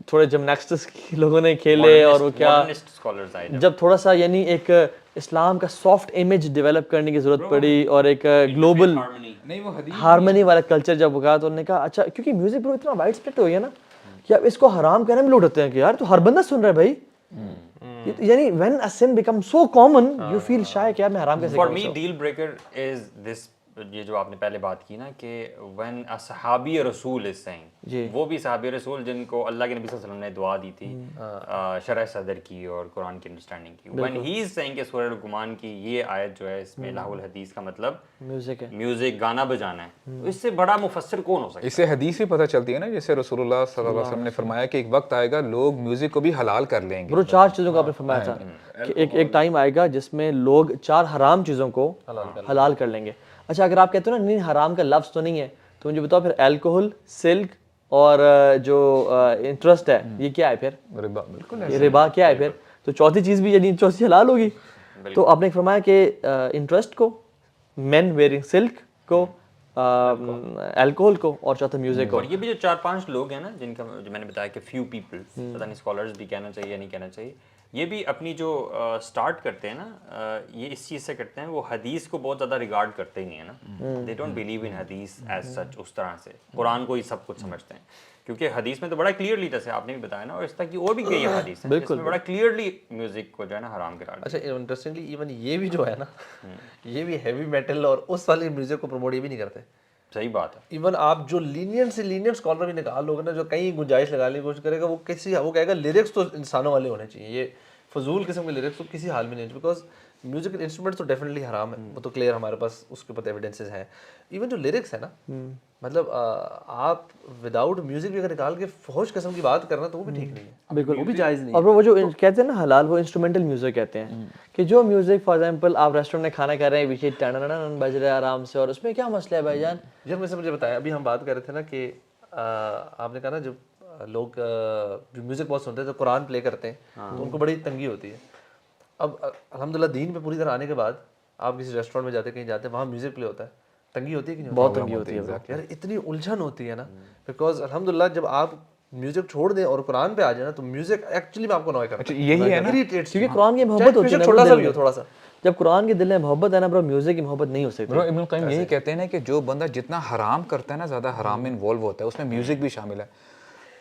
تھوڑے جمناسٹکس لوگوں نے کھیلے اور وہ کیا جب تھوڑا سا یعنی ایک اسلام کا سافٹ امیج ڈیولپ کرنے کی ضرورت پڑی اور ایک گلوبل ہارمنی والا کلچر جب ہوگا تو انہوں نے کہا اچھا کیونکہ میوزک برو اتنا وائڈ اسپریڈ ہو گیا نا کہ اب اس کو حرام کہنے میں لوگ ہوتے ہیں کہ یار تو ہر بندہ سن رہا ہے بھائی. یعنی when a sin becomes so common you feel shy کہ یار میں حرام کیسے for me deal breaker is this یہ جو آپ نے پہلے بات کی نا کہ when a صحابی رسول is saying وہ بھی صحابی رسول جن کو اللہ کے نبی صلی اللہ علیہ وسلم نے دعا دی تھی شرح صدر کی اور قرآن کی انڈرسٹینڈنگ کی when he is saying کہ سورہ لقمان کی یہ آیت جو ہے اس میں لہو الحدیث کا مطلب میوزک ہے میوزک گانا بجانا ہے اس سے بڑا مفسر کون ہو سکتا ہے. اس سے حدیث بھی پتہ چلتی ہے نا جیسے رسول اللہ صلی اللہ علیہ وسلم نے فرمایا کہ ایک وقت آئے گا لوگ میوزک کو بھی حلال کر لیں گے. برو 4 چیزوں کا آپ نے فرمایا تھا کہ ایک ٹائم آئے گا جس میں لوگ 4 حرام چیزوں کو حلال کر لیں گے. اچھا اگر آپ کہتے ہو نا نہیں حرام کا لفظ تو نہیں ہے تو مجھے بتاؤ پھر الکوہل سلک اور جو انٹرسٹ ہے یہ کیا ہے پھر ربا. بالکل یہ ربا کیا ہے پھر تو چوتھی چیز بھی یعنی چوتھی حلال ہوگی. تو آپ نے فرمایا کہ انٹرسٹ کو مین ویئرنگ سلک کو الکوہل کو اور چوتھا میوزک کو. اور یہ بھی جو 4-5 لوگ ہیں نا جن کا جو میں نے بتایا کہ فیو پیپل پتہ نہیں اسکالرز بھی کہنا چاہیے یا نہیں کہنا چاہیے یہ بھی اپنی جو اسٹارٹ کرتے ہیں نا یہ اس چیز سے کرتے ہیں وہ حدیث کو بہت زیادہ ریگارڈ کرتے ہی نہیں ہے نا. دے ڈونٹ بلیو ان حدیث ایز سچ اس طرح سے قرآن کو ہی سب کچھ سمجھتے ہیں کیونکہ حدیث میں تو بڑا کلیئرلی جیسے آپ نے بھی بتایا نا اور اس طرح کی اور بھی کئی حدیث ہیں جس میں بڑا کلیئرلی میوزک کو جو ہے نا حرام قرار دیا. اچھا انٹرسٹنگلی ایون یہ بھی جو ہے نا یہ بھی ہیوی میٹل اور اس والے میوزک کو پروموٹ یہ بھی نہیں کرتے. صحیح بات ہے. ایون آپ جو لینینٹ سے لینینٹ اسکالر بھی نکال لوگ نا جو کہیں گنجائش لگانے کی کوشش کرے گا وہ کہے گا لیرکس تو انسانوں والے ہونے چاہیے. یہ فضول قسم کے لیرکس تو کسی حال میں نہیں بیکاز میوزک انسٹرومنٹ تو ڈیفینیٹلی حرام ہے وہ تو کلیئر ہمارے پاس اس کے اوپر ایویڈنسز ہیں. ایون جو لیرکس ہے نا مطلب آپ وداؤٹ میوزک بھی اگر نکال کے فحش قسم کی بات کرنا تو وہ بھی ٹھیک نہیں ہے. بالکل وہ بھی جائز نہیں. اور وہ جو کہتے ہیں نا حلال وہ انسٹرومنٹل میوزک کہتے ہیں کہ جو میوزک فار ایگزامپل آپ ریسٹورینٹ میں کھانا کھا رہے ہیں پیچھے ٹن بج رہا ہے آرام سے اور اس میں کیا مسئلہ ہے بھائی جان. جب میں سے مجھے بتایا ابھی ہم بات کر رہے تھے نا کہ آپ نے کہا نا جب لوگ جو میوزک بہت سنتے ہیں تو قرآن پلے کرتے ہیں تو ان کو بڑی تنگی ہوتی ہے. اب الحمدللہ دین پہ پوری طرح آنے کے بعد آپ کسی ریسٹورینٹ میں جاتے کہیں جاتے ہیں وہاں میوزک پلے ہوتا ہے تنگی ہوتی ہے کہ نہیں؟ بہت تنگی ہوتی ہے یار اتنی الجھن ہوتی ہے نا بیکاز الحمدللہ جب آپ میوزک چھوڑ دیں اور قرآن پہ آ جائیں نا تو میوزک ایکچولی میں آپ کو نوائے کرتا ہے. یہی ہے نا کیونکہ قرآن کی محبت ہوتی ہے چھوٹا سا بھی ہو تھوڑا سا. جب قرآن کے دل میں محبت ہے نا برو میوزک کی محبت نہیں ہو سکتی. برو ابن القیم یہی کہتے ہیں نا کہ جو بندہ جتنا حرام کرتا ہے نا زیادہ حرام میں انوالو ہوتا ہے اس میں میوزک بھی شامل ہے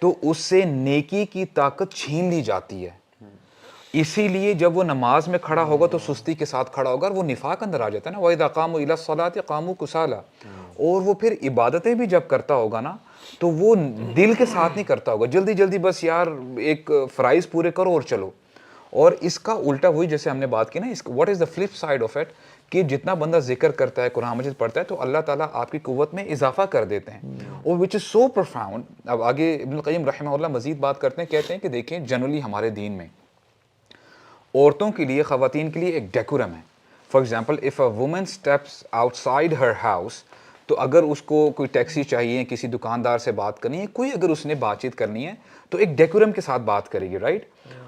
تو اس سے نیکی کی طاقت چھین لی جاتی ہے. اسی لیے جب وہ نماز میں کھڑا ہوگا تو سستی کے ساتھ کھڑا ہوگا اور وہ نفاق اندر آ جاتا ہے نا. وَإِذَا قَامُوا إِلَى الصَّلَاةِ قَامُوا كُسَالَىٰ. اور وہ پھر عبادتیں بھی جب کرتا ہوگا نا تو وہ دل کے ساتھ نہیں کرتا ہوگا جلدی جلدی بس یار ایک فرائض پورے کرو اور چلو. اور اس کا الٹا وہی جیسے ہم نے بات کی نا what is the flip side of it کہ جتنا بندہ ذکر کرتا ہے قرآن مجید پڑھتا ہے تو اللہ تعالیٰ آپ کی قوت میں اضافہ کر دیتے ہیں اور وچ از سو پروفاؤنڈ. اب آگے ابن القیم رحمہ اللہ مزید بات کرتے ہیں کہتے ہیں کہ دیکھیں جنرلی ہمارے دین میں عورتوں کے لیے خواتین کے لیے ایک ڈیکورم ہے. For example if a woman steps out side Hare house تو اگر اس کو کوئی ٹیکسی چاہیے کسی دکاندار سے بات کرنی ہے کوئی اگر اس نے بات چیت کرنی ہے تو ایک ڈیکورم کے ساتھ بات کرے گی رائٹ.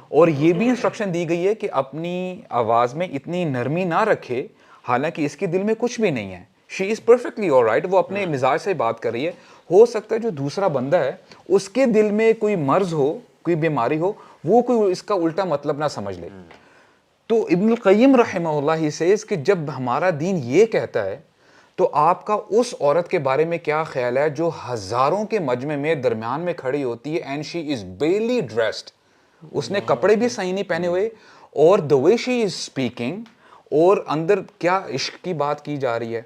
اور یہ بھی انسٹرکشن دی گئی ہے کہ اپنی آواز میں اتنی نرمی نہ رکھے حالانکہ اس کے دل میں کچھ بھی نہیں ہے. شی از پرفیکٹلی آلرائٹ وہ اپنے مزاج سے بات کر رہی ہے. ہو سکتا ہے جو دوسرا بندہ ہے اس کے دل میں کوئی مرض ہو کوئی بیماری ہو وہ کوئی اس کا الٹا مطلب نہ سمجھ لے. تو ابن القیم رحمہ اللہ ہی سیز کہ جب ہمارا دین یہ کہتا ہے تو آپ کا اس عورت کے بارے میں کیا خیال ہے جو ہزاروں کے مجمع میں درمیان میں کھڑی ہوتی ہے and she is belly dressed اس نے کپڑے بھی صحیح نہیں پہنے ہوئے اور the way she is speaking اور اندر کیا عشق کی بات کی جا رہی ہے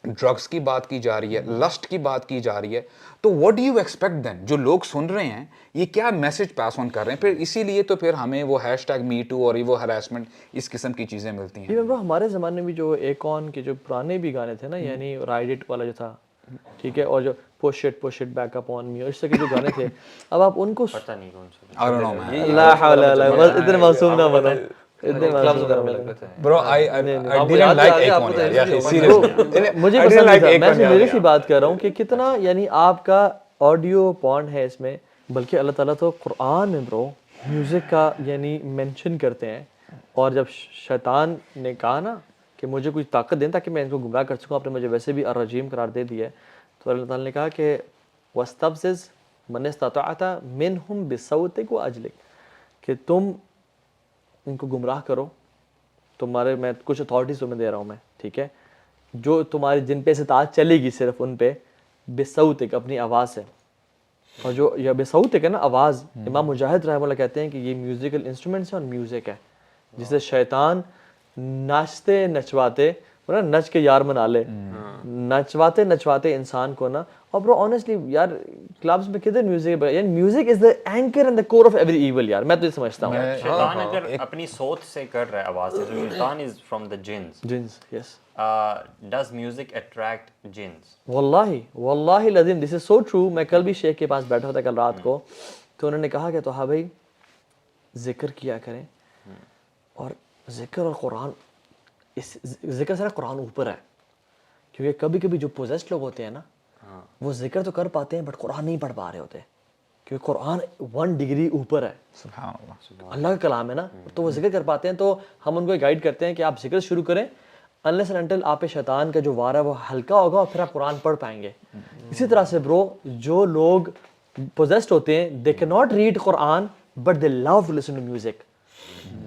ڈرگس کی بات کی جا رہی ہے لسٹ کی بات کی جا رہی ہے تو what do you expect then جو لوگ سن رہے ہیں یہ کیا میسج پاس آن کر رہے ہیں. پھر اسی لیے تو پھر ہمیں وہ #MeToo اور وہ ہراسمنٹ اس قسم کی چیزیں ملتی ہیں. ہمارے زمانے میں جو ایکون کے جو پرانے بھی گانے تھے نا یعنی رائڈ اٹ والا جو تھا ٹھیک ہے اور جو پش اٹ بیک اپ آن می اور اس طرح کے جو گانے تھے اب آپ ان کو پتہ نہیں کون سے I don't know man. لا حول ولا قوت اتنے معصوم نہ بنو Bro, I didn't like Akon yaar, seriously. مجھے پسند نہیں تھا. میں میرے سے بات کر رہا ہوں کہ کتنا یعنی آپ کا آڈیو پورن ہے اس میں بلکہ اللہ تعالیٰ تو قرآن میں برو میوزک کا یعنی مینشن کرتے ہیں اور جب شیطان نے کہا نا کہ مجھے کوئی طاقت دیں تاکہ میں ان کو گمراہ کر سکوں. آپ نے مجھے ویسے بھی الرجیم قرار دے دیا ہے. تو اللہ تعالیٰ نے کہا کہ وَاسْتَفْزِزْ مَنِ اسْتَطَعْتَ مِنْهُمْ بِصَوْتِكَ وَأَجْلِكَ کہ تم ان کو گمراہ کرو. تمہارے میں کچھ اتھارٹیز تمہیں دے رہا ہوں میں, ٹھیک ہے, جو تمہاری جن پہ استطاعت چلے گی صرف ان پہ بصوتک اپنی آواز سے. اور جو یہ بصوتک ہے نا آواز, امام مجاہد رحمہ اللہ کہتے ہیں کہ یہ میوزیکل انسٹرومنٹس ہیں اور میوزک ہے جسے شیطان ناچتے نچواتے نا نچ کے یار منا لے, نچواتے نچواتے انسان کو نا. اور برو آنیسٹلی یار کلبز میں کتنے میوزک, یعنی music is the anchor and the core of every evil. یار میں تو یہ سمجھتا ہوں شیطان اگر اپنی صوت سے کر رہا ہے آواز سے, تو شیطان از فرام دا جنس. یس ڈز میوزک اٹریکٹ جنس؟ واللہ العظیم دس از سو ٹرو. میں کل بھی شیخ کے پاس بیٹھا تھا کل رات کو, تو انہوں نے کہا کہ تو ہاں بھائی ذکر کیا کریں, اور ذکر اور قرآن, اس ذکر سے قرآن اوپر ہے. کیونکہ کبھی کبھی جو پوزیسڈ لوگ ہوتے ہیں نا وہ ذکر تو کر پاتے ہیں بٹ قرآن نہیں پڑھ پا رہے ہوتے, کیونکہ قرآن 1 ڈگری اوپر ہے. سبحان اللہ, اللہ کا کلام ہے نا, تو وہ ذکر کر پاتے ہیں. تو ہم ان کو گائیڈ کرتے ہیں کہ آپ ذکر شروع کریں unless and until آپ پہ شیطان کا جو وار ہے وہ ہلکا ہوگا اور پھر آپ قرآن پڑھ پائیں گے. اسی طرح سے برو جو لوگ پوزیسڈ ہوتے ہیں they cannot read Quran but they love to listen to music.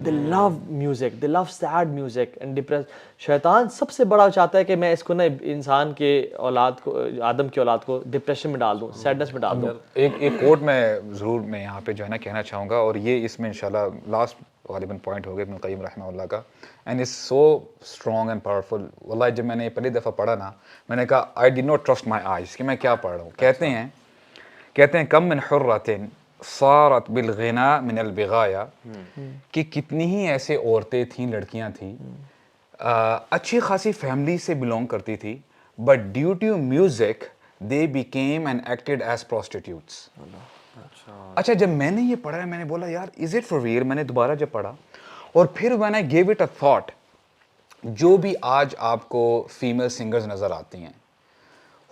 They love music, they love sad music and depressed. شیطان سب سے بڑا چاہتا ہے کہ میں اس کو نا انسان کے اولاد کو, آدم کی اولاد کو ڈپریشن میں ڈال دوں, سیڈنس میں ڈال دوں. ایک کوٹ میں ضرور میں یہاں پہ جو ہے نا کہنا چاہوں گا, اور یہ اس میں انشاءاللہ لاسٹ غالباً پوائنٹ ہوگا ابن القیم رحمہ اللہ کا, and is so strong and powerful. واللہ جب میں نے پہلی دفعہ پڑھا نا میں نے کہا I did not trust my eyes کہ میں کیا پڑھ رہا ہوں. کہتے ہیں کم من حرۃ صارت بالغنا من البغایا, کہ کتنی ہی ایسے عورتیں تھیں, لڑکیاں تھیں, اچھی خاصی فیملی سے بلونگ کرتی تھی, but due to music they became and acted as prostitutes. اچھا جب میں نے یہ پڑھا میں نے بولا یار از اٹ فار ریئل. میں نے دوبارہ جب پڑھا اور پھر when I gave it a thought, جو بھی آج آپ کو فیمیل سنگرز نظر آتی ہیں,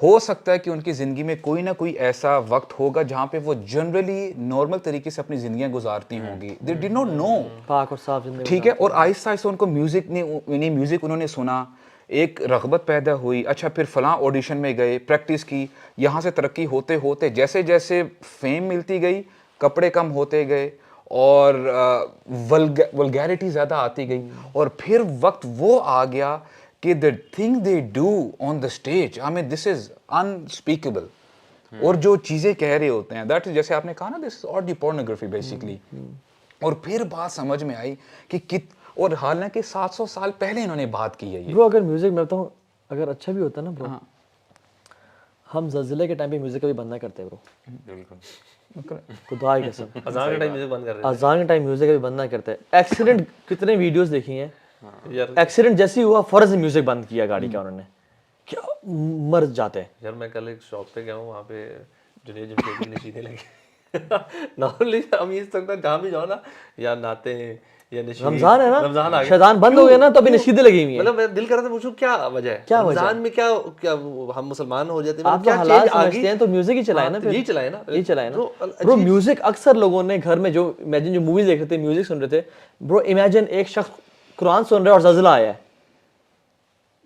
ہو سکتا ہے کہ ان کی زندگی میں کوئی نہ کوئی ایسا وقت ہوگا جہاں پہ وہ جنرلی نارمل طریقے سے اپنی زندگیاں گزارتی ہوں گی. They did not know. پاک اور صاف زندگی, ٹھیک ہے, اور آہستہ آہستہ ان کو میوزک انہوں نے سنا, ایک رغبت پیدا ہوئی. اچھا پھر فلاں آڈیشن میں گئے, پریکٹس کی, یہاں سے ترقی ہوتے ہوتے جیسے جیسے فیم ملتی گئی, کپڑے کم ہوتے گئے اور ولگیرٹی زیادہ آتی گئی, اور پھر وقت وہ آ گیا کہ the thing they do on the stage, I mean this is unspeakable. اور جو چیزیں کہہ رہے ہوتے ہیں that is جیسے آپ نے کہا نا this is audio pornography basically. اور پھر بات سمجھ میں آئی کہ اور حالانکہ 700 سال پہلے انہوں نے بات کی ہے یہ. برو اگر میوزک میں بتاؤں اگر اچھا بھی ہوتا نا برو, ہم زلزلے کے ٹائم پہ میوزک کبھی بند نہ کرتے برو, بالکل خدا کی قسم. اذان کے ٹائم میوزک بند کر رہے اذان کے ٹائم میوزک کبھی بند نہ کرتے. ایکسیڈنٹ کتنے ویڈیوز دیکھی ہیں, ایکسیڈنٹ جیسے ہی ہوا فوراً سے میوزک بند کیا گاڑی کا, انہوں نے کیا مر جاتے ہیں. یار میں کل ایک شاپ پہ گیا ہوں, وہاں پہ جنید جمشیدی نشیدے لگے. نارملی ہم یہ سکتا جہاں بھی جاؤ نا یا ناتے ہیں یا نشید, رمضان ہے نا, رمضان آ گیا, شیطان بند ہو گیا نا تو ابھی نشیدیں لگی ہوئی ہیں. مطلب میں دل کر رہا تھا پوچھوں کیا وجہ ہے, کیا وجہ رمضان میں کیا ہم مسلمان ہو جاتے ہیں, آپ کیا حالات سمجھتے ہیں, تو میوزک ہی چلائے نا, یہی چلائے نا, یہی چلائے نا. برو میوزک اکثر لوگوں نے گھر میں جو امیجن جو موویز دیکھ رہے تھے میوزک سن رہے تھے, برو امیجن ایک شخص قرآن سن رہا ہے اور زلزلہ آیا ہے,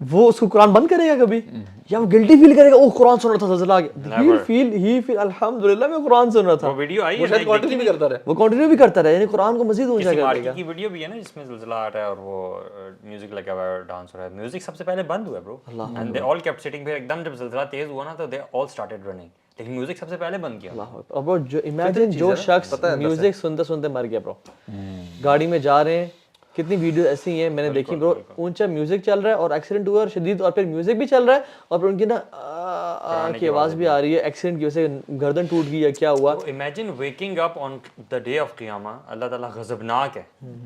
وہ اس کو قرآن بند کرے گا کبھی, یا وہ گلٹی فیل کرے گا او قرآن سن رہا تھا زلزلہ آ گیا, ہی فیل الحمدللہ میں قرآن سن رہا تھا. وہ ویڈیو آئی وہ شاید کنٹینیو بھی کرتا رہے, وہ کنٹینیو بھی کرتا رہا, یعنی قرآن کو مزید اونچا کر دے گا. کی ویڈیو بھی ہے نا جس میں زلزلہ آ رہا ہے اور وہ میوزک لگا ہوا ہے, ڈانس ہو رہا ہے. میوزک سب سے پہلے بند ہوا ہے برو, and they all kept sitting. پھر ایک دم جب زلزلہ تیز ہوا نا تو دے آل سٹارٹڈ رننگ, لیکن میوزک سب سے پہلے بند کیا. اور برو جو امیجن جو شخص میوزک سنتے سنتے مر گیا برو, گاڑی میں جا رہے ہیں, کتنی ویڈیو ایسی ہیں میں نے دیکھی برو, اونچا میوزک چل رہا ہے اور ایکسیڈنٹ ہوا اور شدید, اور پھر میوزک بھی چل رہا ہے اور پھر ان کی نا کی آواز بھی آ رہی ہے, ایکسیڈنٹ کی وجہ سے گردن ٹوٹ گئی یا کیا ہوا. Imagine waking up on the day of قیامہ, اللہ تعالیٰ غضبناک ہے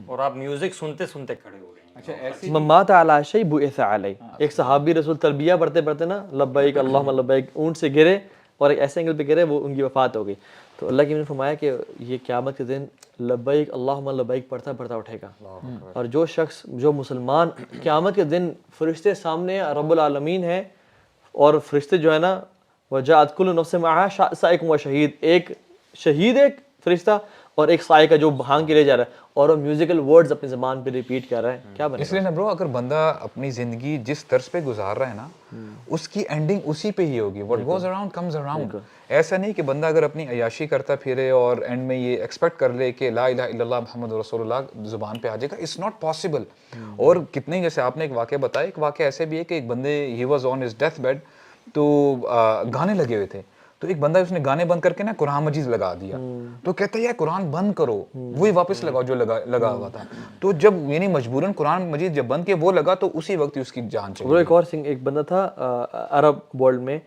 اور آپ میوزک سنتے سنتے کھڑے ہو گئے. اچھا ایسی مات علی شیء بعث علیہ, ایک صحابی رسول تلبیہ پڑھتے پڑھتے نا لبیک اللہم لبیک اونٹ سے گرے اور ایک ایسے اینگل پہ گرے, وہ ان کی وفات ہو گئی. تو اللہ کی نے فرمایا کہ یہ قیامت کے دن لبیک اللہم لبیک پڑھتا پڑھتا اٹھے گا. اور جو شخص جو مسلمان قیامت کے دن فرشتے سامنے رب العالمین ہے, اور فرشتے جو ہے نا وجاءت کل نفس معہا سائق و شہید, ایک شہید ایک فرشتہ اور ایک سائے کا جو بھانگ کے لے جا رہا ہے اور وہ میوزیکل ورڈز اپنی زبان پہ ریپیٹ کر رہا ہے, کیا بنے اس لیے نا برو اگر بندہ اپنی زندگی جس طرز پہ گزار رہا ہے نا اس کی اینڈنگ اسی پہ ہی ہوگی. What goes around comes around. ایسا نہیں کہ بندہ اگر اپنی عیاشی کرتا پھرے اور اینڈ میں یہ ایکسپیکٹ کر لے کہ لا الہ الا اللہ محمد رسول اللہ زبان پہ آ جائے گا. It's not possible. اور کتنے, جیسے آپ نے ایک واقعہ بتایا, ایک واقعہ ایسے بھی ہے کہ ایک بندے he was on his death bed, تو گانے لگے ہوئے تھے, تو ایک بندہ اس نے گانے بند کر کے نا قرآن مجید لگا دیا. تو کہتا ہے یار قرآن بند کرو, وہی واپس لگاؤ جو لگا ہوا تھا. تو جب یعنی مجبوراً قرآن مجید جب بند کیا وہ لگا تو اسی وقت اس کی جان چلی. وہ ایک اور ایک بندہ تھا عرب ورلڈ میں,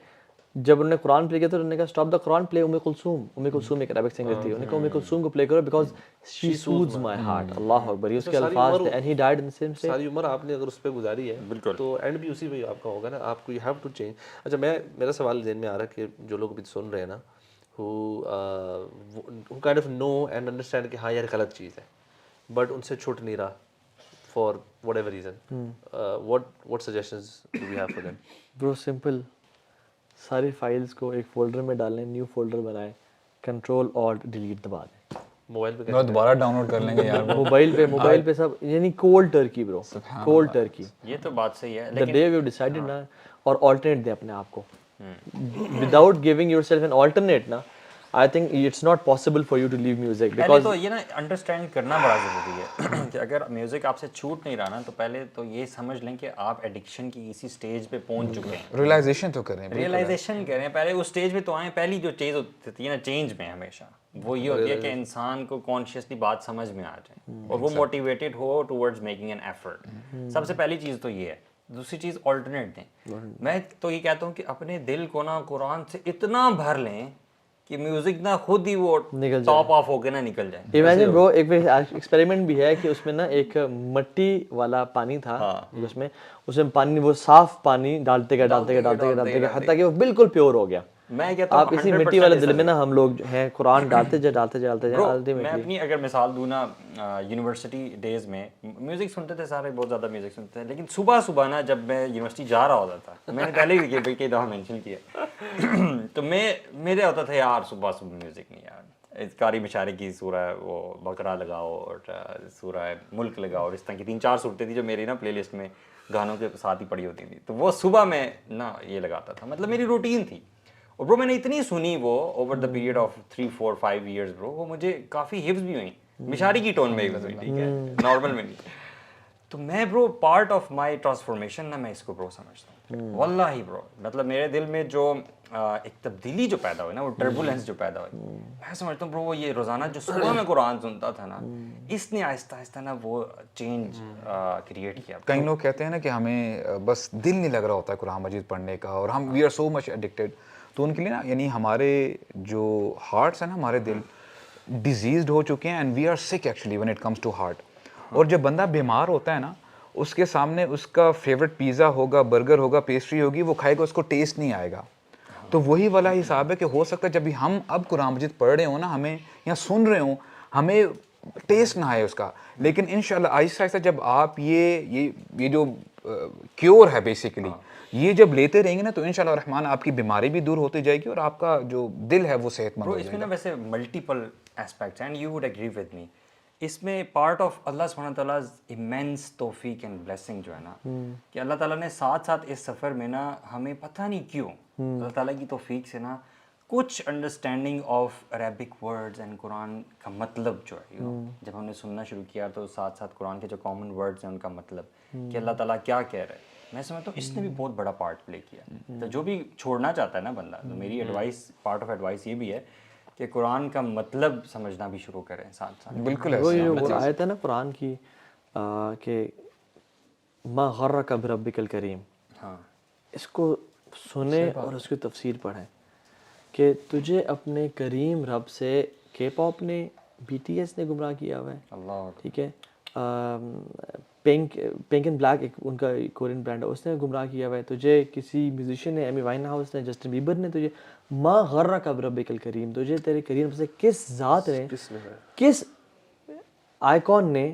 جب انہوں نے قرآن پلے کیا تو انہوں نے کہا اسٹاپ دا قرآن پلے ام کلثوم ایک عربک سنگر تھی, انہوں نے کہا ام کلثوم کو پلے کرو بیکاز شی سوتھز مائی ہارٹ. اللہ اکبر, یہ اس کے الفاظ تھے, and he died in same سے. ساری عمر آپ نے اگر اس پہ گزاری ہے تو اینڈ بھی اسی پہ آپ کا ہوگا نا. آپ کو یو ہیو ٹو چینج. اچھا, میرا سوال ذہن میں آ رہا ہے کہ جو لوگ ابھی سن رہے ہیں نا, who kind of know and understand کہ ہاں یار غلط چیز ہے, بٹ ان سے چھوٹ نہیں رہا for whatever reason, what suggestions do we have for them? برو سمپل, ساری فائلز کو ایک فولڈر میں ڈالیں, نیو فولڈر بنائیں, کنٹرول آلٹ ڈیلیٹ دبا دیں. موبائل پہ دوبارہ ڈاؤن لوڈ کر لیں گے یار. موبائل پہ سب, یعنی کولڈ ٹرکی برو, کولڈ ٹرکی. یہ تو بات صحیح ہے, the day we decided نا, اور alternate دیں اپنے آپ کو, without giving yourself an alternate نا, I think it's not possible for you to leave music. پہلے تو یہ نا انڈرسٹینڈ کرنا بڑا ضروری ہے کہ اگر میوزک آپ سے چھوٹ نہیں رہا نا, تو پہلے تو یہ سمجھ لیں کہ آپ ایڈکشن کی اسی سٹیج پہ پہنچ چکے ہیں. ریئلائزیشن تو کریں, ریئلائزیشن کریں, پہلے اس سٹیج پہ تو آئیں. پہلی جو چیز ہوتی ہے نا چینج میں ہمیشہ وہ یہ ہوتی ہے کہ انسان کو کانشیسلی بات سمجھ میں آ جائے اور وہ موٹیویٹیڈ ہو ٹورڈز میکنگ این ایفرٹ. سب سے پہلی چیز تو یہ ہے. دوسری چیز آلٹرنیٹ دیں. میں تو یہ کہتا ہوں کہ اپنے دل کو نا قرآن سے اتنا بھر لیں کہ میوزک نا خود ہی وہ ٹاپ آف ہو کے نا نکل جائے. امیجن برو, ایک ایکسپیریمنٹ بھی ہے کہ اس میں نا ایک مٹی والا پانی تھا, اس میں پانی, وہ صاف پانی ڈالتے گئے حتیٰ کہ وہ بالکل پیور ہو گیا. میں کہتا ہوں آپ اسی مٹی والے دل میں نا ہم لوگ ہیں قرآن ڈالتے جائے. میں اپنی اگر مثال دوں نا, یونیورسٹی ڈیز میں میوزک سنتے تھے سارے, بہت زیادہ میوزک سنتے تھے, لیکن صبح نا جب میں یونیورسٹی جا رہا ہوتا تھا, میں نے پہلے بھی کئی دفعہ مینشن کیا, تو میرے ہوتا تھا یار صبح میوزک نہیں یار, قاری مشارے کی سورہ وہ بقرہ لگاؤ اور سورہ ملک لگاؤ, اور اس طرح کی 3-4 صورتیں تھیں جو میری نا پلے لسٹ میں گانوں کے ساتھ ہی پڑی ہوتی تھیں, تو وہ صبح میں نا یہ لگاتا تھا. مطلب میری روٹین تھی. اور برو میں نے اتنی سنی وہ over the period of 3-4-5 years برو, وہ مجھے کافی حفظ بھی ہوئی. مشاری کی ٹون میں حفظ ہوئی, ٹھیک ہے, نارمل میں نہیں. تو میں برو پارٹ آف مائی ٹرانسفارمیشن نا میں اس کو برو سمجھتا ہوں واللہ برو. مطلب میرے دل میں جو ایک تبدیلی جو پیدا ہوئی نا, وہ ٹربولینس جو پیدا ہوئی, میں سمجھتا ہوں برو وہ یہ روزانہ جو صبح میں قرآن سنتا تھا نا, اس نے آہستہ آہستہ نا وہ چینج کریٹ کیا. کئی لوگ کہتے ہیں نا کہ ہمیں بس دل نہیں لگ رہا ہوتا ہے قرآن مجید پڑھنے کا, اور ہم we are so much addicted. تو ان کے لیے نا یعنی ہمارے جو ہارٹس ہیں نا, ہمارے دل ڈیزیزڈ ہو چکے ہیں, and we are sick actually when it comes to heart. اور جب بندہ بیمار ہوتا ہے نا, اس کے سامنے اس کا فیوریٹ پیزا ہوگا, برگر ہوگا, پیسٹری ہوگی, وہ کھائے گا, اس کو ٹیسٹ نہیں آئے گا. تو وہی والا حساب ہے کہ ہو سکتا ہے جب ہم اب قرآن مجید پڑھ رہے ہوں نا, ہمیں یا سن رہے ہوں, ہمیں ٹیسٹ نہ آئے اس کا, لیکن انشاءاللہ آہستہ آہستہ جب آپ یہ جو کیور ہے بیسیکلی, یہ جب لیتے رہیں گے نا, تو انشاءاللہ الرحمن آپ کی بیماری بھی دور ہوتی جائے گی اور آپ کا جو دل ہے وہ صحت مند ہو جائے گا. اس میں نا ویسے multiple aspects and you would agree with me. اس میں پارٹ آف اللہ سبحانہ تعالیٰ امینس توفیق اینڈ بلیسنگ جو ہے نا, کہ اللہ تعالیٰ نے ساتھ ساتھ اس سفر میں نا ہمیں پتہ نہیں کیوں اللہ تعالیٰ کی توفیق سے نا کچھ understanding of Arabic words and قرآن کا مطلب جو ہے, جب ہم نے سننا شروع کیا تو ساتھ ساتھ قرآن کے جو کامن ورڈز ہیں ان کا مطلب کہ اللہ تعالیٰ کیا کہہ رہا ہے, میں سمجھتا ہوں اس نے بھی بہت بڑا پارٹ پلے کیا. تو جو بھی چھوڑنا چاہتا ہے نا بندہ, تو میری ایڈوائس, پارٹ آف ایڈوائس یہ بھی ہے کہ قرآن کا مطلب سمجھنا بھی شروع کریں ساتھ ساتھ. بالکل وہ آیت ہے نا قرآن کی کہ ما غرک بربک الکریم, ہاں, اس کو سنیں اور اس کی تفسیر پڑھیں کہ تجھے اپنے کریم رب سے کے پاپ نے, بی ٹی ایس نے گمراہ کیا ہوا ہے, اللہ, ٹھیک ہے, پنک اینڈ بلیک ایک ان کا کورین برانڈ ہے, اس نے گمراہ کیا ہوا ہے, تجھے کسی میوزیشین نے, ایمی وائن ہاؤس نے, جسٹن بیبر نے, تجھے ما غرک بربک الکریم, تجھے تیرے کریم سے کس ذات نے, کس آئیکن نے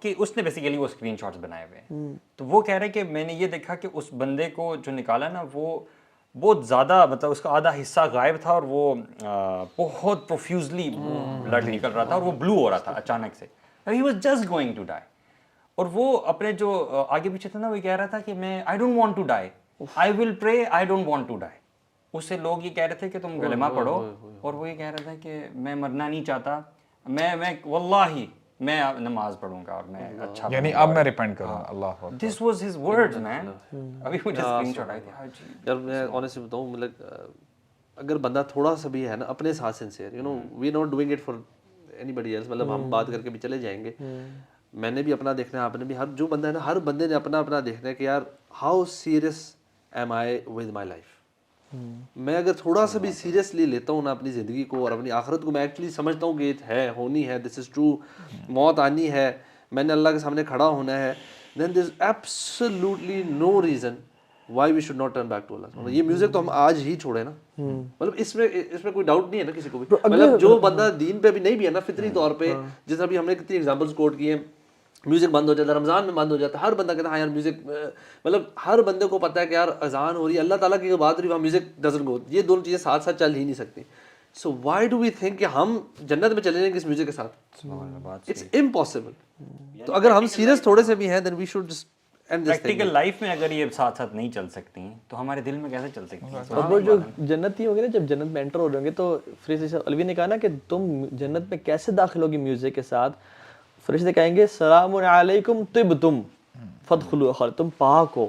کہ اس نے بیسیکلی وہ اسکرین شاٹس بنائے ہوئے ہیں. تو وہ کہہ رہے کہ میں نے یہ دیکھا کہ اس بندے کو جو نکالا نا وہ بہت زیادہ مطلب اس کا آدھا حصہ غائب تھا اور وہ بہت پروفیوزلی بلڈ نکل رہا تھا اور وہ بلو ہو رہا تھا اچانک سے. He was just going to die. اور وہ اپنے جو آگے پیچھے تھا نا وہ کہہ رہا تھا کہ میں I don't want to die, I will pray, I don't want to die. اس سے لوگ یہ کہہ رہے تھے کہ تم کلمہ پڑھو, اور وہ یہ کہہ رہا تھا کہ میں مرنا نہیں چاہتا, میں واللہ میں نماز پڑھوں گا اور میں اچھا, یعنی اب میں ریپینٹ کروں. اللہ اکبر. دس واز ہز ورڈز مین. ابھی مجھے اسکرین شاٹ آئی تھی. یار میں آنیسٹلی بتاؤں, مطلب اگر بندہ تھوڑا سا بھی ہے نا اپنے ساتھ sincere, you know we not doing it for anybody else, مطلب ہم بات کر کے بھی چلے جائیں گے. میں نے بھی اپنا دیکھنا ہے, آپ نے بھی, ہر جو بندہ ہے نا ہر بندے نے اپنا اپنا دیکھنا ہے کہ یار how serious am I with my life. میں اگر تھوڑا سا بھی سیریسلی لیتا ہوں نا اپنی زندگی کو اور اپنی آخرت کو, میں ایکچولی سمجھتا ہوں کہ ہے, ہونی ہے, دس از ٹرو, موت آنی ہے, میں نے اللہ کے سامنے کھڑا ہونا ہے, then there is absolutely no reason why we should not turn back to اللہ. یہ میوزک تو ہم آج ہی چھوڑے نا, مطلب اس میں کوئی ڈاؤٹ نہیں ہے نا کسی کو بھی. مطلب جو بندہ دین پہ بھی نہیں بھی ہے نا فطری طور پہ, جیسا ابھی ہم نے کتنی ایگزامپلس کوٹ کیے, میوزک بند ہو جاتا ہے, رمضان میں بند ہو جاتا ہے, ہر بندہ کہتا ہے ہاں یار میوزک, مطلب ہر بندے کو پتہ ہے کہ یار اذان ہو رہی ہے, اللہ تعالیٰ کی بات ہو رہی ہے, وہاں میوزک ڈزنٹ گو. یہ دونوں چیزیں ساتھ ساتھ چل ہی نہیں سکتی. So why do we think کہ ہم جنت میں چلے جائیں گے اس میوزک کے ساتھ؟ It's impossible. تو اگر ہم سیریس تھوڑے سے بھی ہیں then we should just end this. Practical life میں اگر یہ ساتھ ساتھ نہیں چل سکتی ہیں تو ہمارے دل میں کیسے چل سکتی ہیں؟ اور وہ جو جنتی ہوں گے نا, جب جنت میں انٹر ہو جائیں گے تو فرشتے علوی نے کہا نا کہ تم جنت میں کیسے داخل ہوگی میوزک کے ساتھ. فرشتے کہیں گے سلام علیکم طبتم فادخلوا خالدین, تم پاک ہو.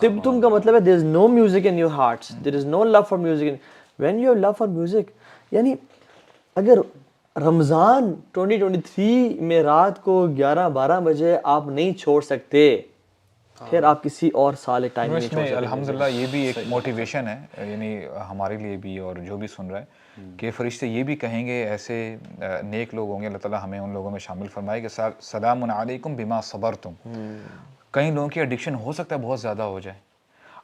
طبتم کا مطلب ہے there is no music in your hearts, there is no love for music. When you have love for music, یعنی اگر رمضان 2023 میں رات کو 11-12 بجے آپ نہیں چھوڑ سکتے, پھر آپ کسی اور سال ٹائم نہیں چھوڑ سکتے. الحمدللہ یہ بھی ایک موٹیویشن ہے, یعنی ہمارے لیے بھی اور جو بھی سن رہا ہے, کہ فرشتے یہ بھی کہیں گے, ایسے نیک لوگ ہوں گے, اللہ تعالیٰ ہمیں ان لوگوں میں شامل فرمائے کہ سلام علیکم بما صبرتم. کئی لوگوں کی ایڈکشن ہو سکتا ہے بہت زیادہ ہو جائے,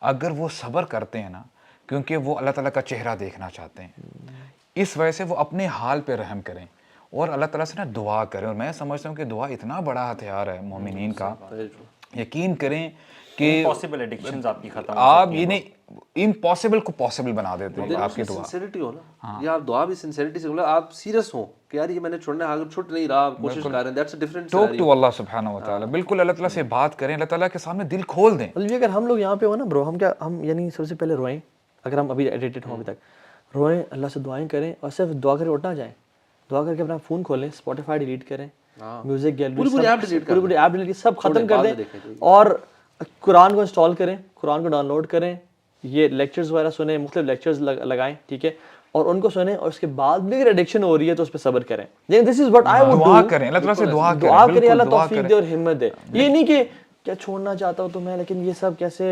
اگر وہ صبر کرتے ہیں نا, کیونکہ وہ اللہ تعالیٰ کا چہرہ دیکھنا چاہتے ہیں, اس وجہ سے وہ اپنے حال پہ رحم کریں اور اللہ تعالیٰ سے نا دعا کریں. اور میں سمجھتا ہوں کہ دعا اتنا بڑا ہتھیار ہے مومنین کا. یقین کریں کہ امپاسبل ایڈکشنز آپ کی ختم, آپ یہ نہیں امپاسبل کو پاسبل بنا دیتے ہیں آپ کی دعا. سنسیریٹی ہو نا, یا آپ دعا بھی سنسیریٹی سے, مطلب آپ سیریس ہوں کہ یار یہ میں نے چھوڑنا ہے, اگر چھوٹ نہیں رہا, کوشش کر رہے ہیں, that's a different talk to اللہ سبحانہ و تعالیٰ. بالکل اللہ تعالیٰ سے بات کریں, اللہ تعالیٰ کے سامنے دل کھول دیں. مطلب اگر ہم لوگ یہاں پہ ہو نا برو, ہم کیا ہم یعنی سب سے پہلے روئیں, اگر ہم ابھی ایڈیٹڈ ہوں ابھی تک, روئیں, اللہ سے دعائیں کریں, اور صرف دعا کر کے اٹھنا جائیں, دعا کر کے اپنا فون کھولیں, اسپوٹیفائی ڈیلیٹ کریں, میوزک گیلری پوری ایپ ڈیلیٹ سب ختم کر دیں, اور قرآن کو انسٹال کریں, قرآن کو ڈاؤن لوڈ کریں, یہ لیکچرز وغیرہ سنیں, مختلف لیکچرز لگائیں, ٹھیک ہے, اور ان کو سنیں, اور اس کے بعد بھی اگر ایڈکشن ہو رہی ہے تو اس پہ صبر کریں. لیکن this is what I would do, دعا کریں, اللہ تعالیٰ سے دعا کریں, اللہ توفیق دے اور ہمت دے. یہ نہیں کہ کیا چھوڑنا چاہتا ہوں تو میں, لیکن یہ سب کیسے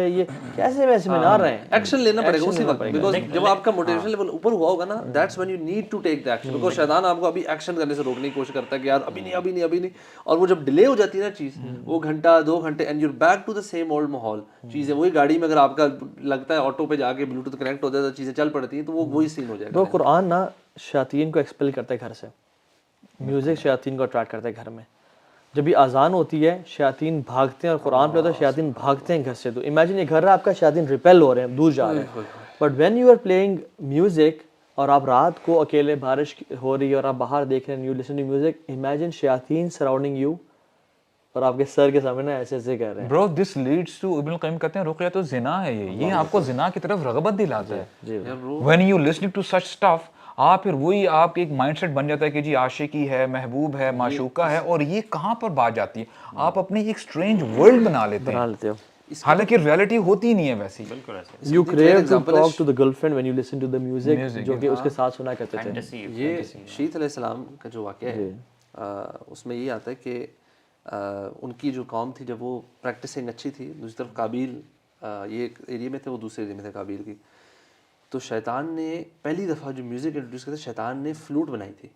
میں سیمینار رہے ہیں, ایکشن لینا پڑے گا اسی وقت, بیکاز جب آپ کا موٹیویشن لیول اوپر ہوا ہوگا نا, that's when you need to take the action, because شیطان آپ کو ابھی ایکشن کرنے سے روکنے کی کوشش کرتا ہے کہ یار ابھی نہیں, اور وہ جب ڈیلے ہو جاتی ہے نا چیز, وہ گھنٹہ 2 گھنٹے, and you back to the same old ماحول. چیزیں وہی گاڑی میں اگر آپ کا لگتا ہے آٹو پہ جا کے بلوٹوتھ کنیکٹ ہو جاتا ہے, چیزیں چل پڑتی ہیں, تو وہ وہی سین ہو جائے گا. تو قرآن نا شیاطین کو ایکسپیل کرتا ہے گھر سے, میوزک شیاطین کو اٹریکٹ کرتا ہے گھر میں. جب بھی اذان ہوتی ہے شیاطین بھاگتے ہیں, اور قرآن پہ ہوتا ہے شیاطین بھاگتے ہیں گھر سے. تو امیجن یہ گھر ہے آپ کا, شیاطین ریپیل ہو رہے ہیں, دور جا رہے ہیں. But when you are playing music, اور آپ رات کو اکیلے بارش ہو رہی ہے اور آپ باہر دیکھ رہے ہیں, you listen to music, imagine شیاطین سراؤنڈنگ یو, اور آپ کے سر کے سامنے ایسے ایسے کر رہے ہیں. برو دس لیڈس ٹو, ابن القیم کہتے ہیں رقیہ تو زنا ہے, یہ آپ کو زنا کی طرف رغبت دلاتا ہے. When you listening to such stuff, آپ پھر وہی آپ ایک مائنڈ سیٹ بن جاتا ہے کہ جی عاشقی ہے, محبوب ہے, معشوقہ ہے, اور یہ کہاں پر بات جاتی ہے, آپ اپنی ایک اسٹرینج ورلڈ بنا لیتے ہیں, حالانکہ ریئلٹی ہوتی ہی نہیں ہے ویسی. بالکل ایسے. You crave to talk to the girlfriend when you listen to the music, جو کہ اس کے ساتھ سنا کرتے تھے. یہ شیت علیہ السلام کا جو واقعہ ہے, اس میں یہ آتا ہے کہ ان کی جو قوم تھی, جب وہ پریکٹسنگ اچھی تھی, دوسری طرف قابیل یہ ایک ایریے میں تھے, وہ دوسرے ایریے میں تھے قابیل کی, تو شیطان نے پہلی دفعہ جو میوزک انٹروڈیوس کیا تھا, شیطان نے فلوٹ بنوائی تھی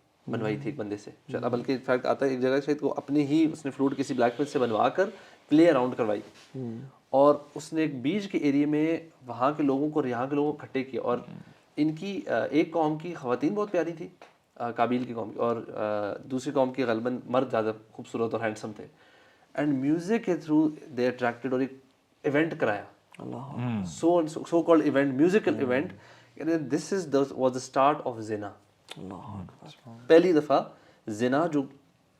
ایک بندے سے. بلکہ فیکٹ آتا ہے ایک جگہ شاید کو اپنی ہی اس نے فلوٹ کسی بلیک میل سے بنوا کر پلے اراؤنڈ کروائی, اور اس نے ایک بیچ کے ایریے میں وہاں کے لوگوں کو اور یہاں کے لوگوں کو اکٹھے کیا. اور ان کی ایک قوم کی خواتین بہت پیاری تھی, قابیل کی قوم کی, اور دوسری قوم کی غالباً مرد زیادہ خوبصورت اور ہینڈسم تھے. اینڈ میوزک کے تھرو دے اٹریکٹڈ اور ایک ایونٹ کرایا, so called event, musical event. This is was the start of زنا. پہلی دفعہ زنا جو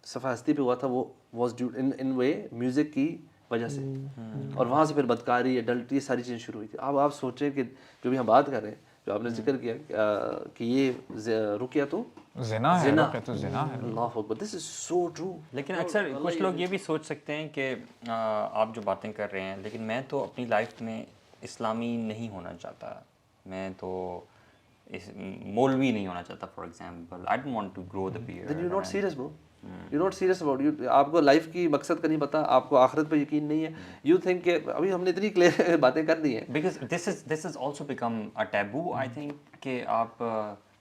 صفحہ ہستی پہ ہوا تھا وہ was due in way music کی وجہ سے, اور وہاں سے پھر بدکاری, ایڈلٹری, یہ ساری چیزیں شروع ہوئی تھی. اب آپ سوچیں کہ جو بھی ہم بات کر رہے ہیں, جو آپ نے ذکر کیا کہ یہ رقیہ تو زنا ہے, تو زنا ہے. اللہ اکبر, دس از سو ٹرو. لیکن اکثر کچھ لوگ یہ بھی سوچ سکتے ہیں کہ آپ جو باتیں کر رہے ہیں, لیکن میں تو اپنی لائف میں اسلامی نہیں ہونا چاہتا, میں تو مولوی نہیں ہونا چاہتا for example. I don't want to grow the beard. Then you not serious bro, you not serious about you. آپ کو لائف کی مقصد کا نہیں پتا, آپ کو آخرت پہ یقین نہیں ہے. یو تھنک کہ ابھی ہم نے اتنی کلیئر باتیں کر دی ہیں, because this is also become a taboo. I think کہ آپ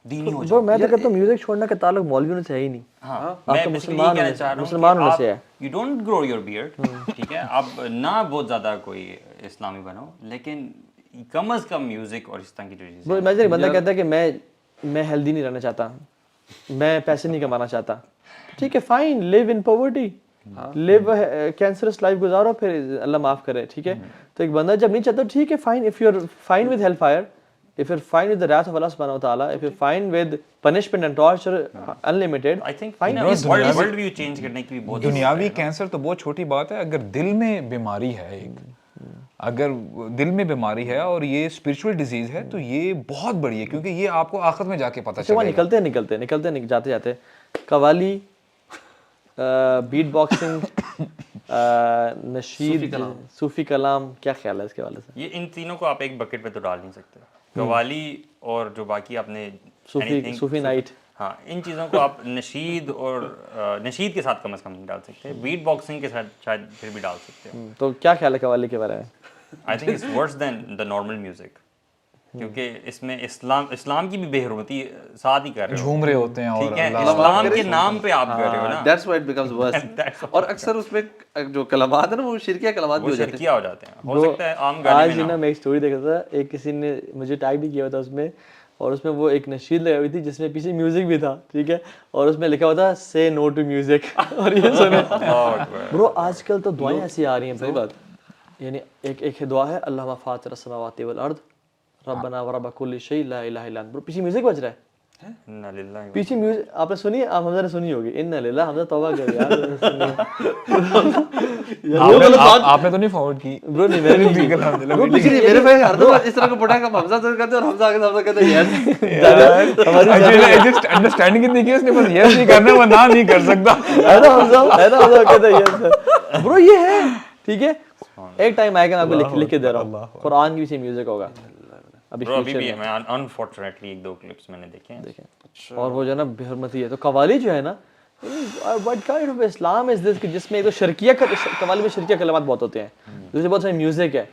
دینی ہو جو میں تو کہتا ہوں میوزک چھوڑنے کا تعلق مولویوں سے ہے ہی نہیں. ہاں, میں مسلمان کہنا چاہ رہا ہوں کہ آپ you don't grow your beard, ٹھیک ہے, آپ نہ بہت زیادہ کوئی اسلامی بنو, لیکن کم از کم میوزک اور اس طرح کی جو چیزیں. میں ایک بندہ کہتا ہے کہ میں ہیلدی نہیں رہنا چاہتا, میں پیسے نہیں کمانا چاہتا, ٹھیک ہے, fine, live in poverty, live cancerous life گزارو, پھر اللہ معاف کرے, ٹھیک ہے. تو ایک بندہ جب نہیں چاہتا, ٹھیک ہے, fine, if you are fine with hellfire, if you're fine with the wrath of Allah subhanahu wa ta'ala, if you're fine with punishment and torture unlimited, I think world view change کرنے کی بھی بہت. دنیاوی cancer تو بہت چھوٹی بات ہے, اگر دل میں بیماری ہے ایک, اگر دل میں بیماری ہے اور یہ اسپرچول ڈیزیز ہے تو یہ بہت بڑی ہے, کیونکہ یہ آپ کو آخرت میں جا کے پتہ چلے گا. نکلتے جاتے قوالی, بیٹ باکسنگ, نشید, صوفی کلام, کیا خیال ہے اس کے حوالے سے؟ یہ ان تینوں کو آپ ایک بکٹ پہ تو ڈال نہیں سکتے. قوالی اور جو باقی آپ نے صوفی نائٹ, ہاں, ان چیزوں کو آپ نشید اور نشید کے ساتھ کم از کم نہیں ڈال سکتے. بیٹ باکسنگ کے ساتھ شاید پھر بھی ڈال سکتے ہیں. تو کیا خیال ہے قوالی کے بارے میں؟ I think it's worse than the normal music, کیونکہ اس میں اسلام کی بھی بے حرمتی ساتھ ہی کر رہے ہو, جھوم رہے ہوتے ہیں, ٹھیک ہے, اسلام کے نام پہ آپ کر رہے ہو نا, دیٹس وائی اٹ بیکمز ورس. اور اکثر اس میں جو کلمات ہیں نا وہ شرکیہ کلمات بھی ہو جاتے ہیں. ہو جاتے ہیں. ہو سکتا ہے عام گانے آج نا میں ایک اسٹوری دیکھا تھا, ایک کسی نے مجھے ٹیگ بھی کیا ہوا تھا اس میں, اور اس میں وہ ایک نشید لگائی ہوئی تھی جس میں پیچھے میوزک بھی تھا, ٹھیک ہے, اور اس میں لکھا ہوا تھا سے نو ٹو میوزک. اور یہ سنے برو, آج کل تو دعائیں ایسی آ رہی ہیں, صحیح بات, یعنی ایک دعا ہے, اللہم فاطر السماوات والارض ربنا ورب کل شیء لا الہ الا انت. پیچھے میوزک بج رہا ہے, پیچھے میوزک آپ نے سنی, آپ حمزہ نے سنی ہوگی, ان للہ, حمزہ توبہ کر یار. آپ نے تو نہیں فارورڈ کی برو, نہیں میں نے میرے بھائی ہر دفعہ اس طرح کا پٹا کا حمزہ سر کرتے اور حمزہ آگے حمزہ کہتے ہیں یس. انڈرسٹینڈنگ اتنی کی اس نے, بس یس نہیں کرنا وہ نہ نہیں کر سکتا. حمزہ کہتے ہیں یس. برو یہ ہے, ٹھیک ہے, ایک ٹائم آئے گا, میں آپ کو لکھ کے دے رہا ہوں, قرآن کی بھی میوزک ہوگا. ابھی بھی میں انفارچونیٹلی ایک دو کلپس میں نے دیکھے ہیں, اور وہ جو ہے نا بے حرمتی ہے. تو قوالی جو ہے نا, what kind of Islam is this, کہ جس میں ایک تو شرکیہ قوالی میں شرکیہ کلمات بہت ہوتے ہیں, دوسرے بہت سارے میوزک ہے.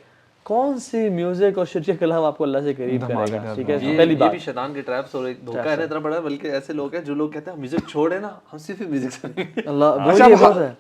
کون سی میوزک اور شرکیہ کلام آپ کو اللہ سے قریب کرے گا, ٹھیک ہے. پہلی بات, یہ بھی شیطان کے ٹریپس اور ایک دھوکہ ہے اتنا بڑا, بلکہ ایسے لوگ ہیں جو لوگ کہتے ہیں میوزک چھوڑے نا, ہم صرف میوزک سنیں گے.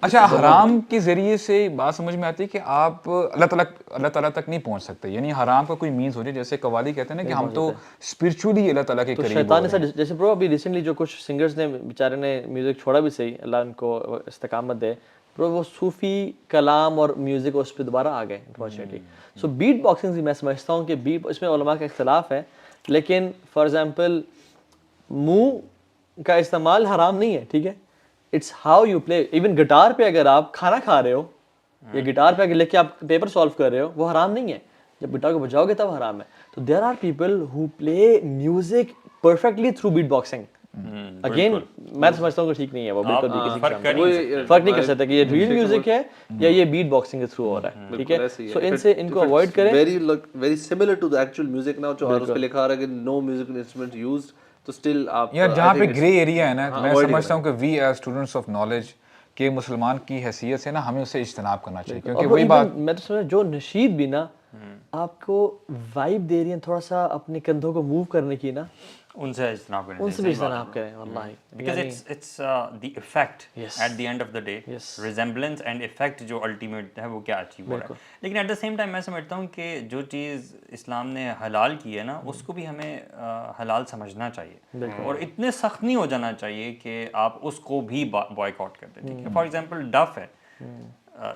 اچھا, حرام کے ذریعے سے بات سمجھ میں آتی ہے کہ آپ اللہ تعالیٰ تک نہیں پہنچ سکتے, یعنی حرام کا کوئی مینس ہو جائے, جیسے قوالی کہتے ہیں نا کہ ہم تو اسپرچولی اللہ تعالیٰ کے قریب. شیطان نے جیسے برو ابھی ریسنٹلی جو کچھ سنگرز نے بیچارے نے میوزک چھوڑا بھی صحیح, اللہ ان کو استقامت دے, برو وہ صوفی کلام اور میوزک اس پہ دوبارہ آ گئے انفارچونیٹلی. سو بیٹ باکسنگ بھی میں سمجھتا ہوں کہ بیٹ, اس میں علماء کا اختلاف ہے, لیکن فار ایگزامپل منہ کا استعمال حرام نہیں ہے, ٹھیک ہے, it's how you play. Even guitar پہ اگر آپ کھانا کھا رہے ہو یا گٹار پہ اگر لے کے آپ پیپر سالو کر رہے ہو, وہ حرام نہیں ہے. جب گٹار کو بجاؤ گے تب حرام ہے. تو there are people who play music perfectly through beatboxing. Again میں سمجھتا ہوں کہ ٹھیک نہیں ہے وہ, بالکل بھی فرق نہیں کر سکتا کہ یہ ریل میوزک ہے یا یہ بیٹ باکسنگ کے تھرو ہو رہا ہے, ٹھیک ہے. سو ان سے ان کو اوائڈ کریں. Very similar to the actual music نا, جو اس پہ لکھا آ رہا ہے کہ نو میوزیکل انسٹرومنٹ یوزڈ, تو اسٹل آپ یار جہاں پہ گرے ایریا ہے نا, میں سمجھتا ہوں کہ we as students of knowledge کہ مسلمان کی حیثیت سے نا ہمیں اسے اجتناب کرنا چاہیے, کیونکہ وہی بات میں تو سمجھا جو نشید بھی نا آپ کو وائب دے رہی ہیں تھوڑا سا اپنے کندھوں کو موو کرنے کی نا, ان سے اجتناب کریں, ان سے بھی اجتناب کریں واللہ, because it's the effect at the end of the day, resemblance and effect جو ultimate ہے وہ کیا اچیو ہو رہا ہے. لیکن at the same time میں سمجھتا ہوں کہ جو چیز اسلام نے حلال کی ہے نا, اس کو بھی ہمیں حلال سمجھنا چاہیے, اور اتنے سخت نہیں ہو جانا چاہیے کہ آپ اس کو بھی بوائیکاٹ کر دیں, ٹھیک ہے. فار ایگزامپل ڈف ہے,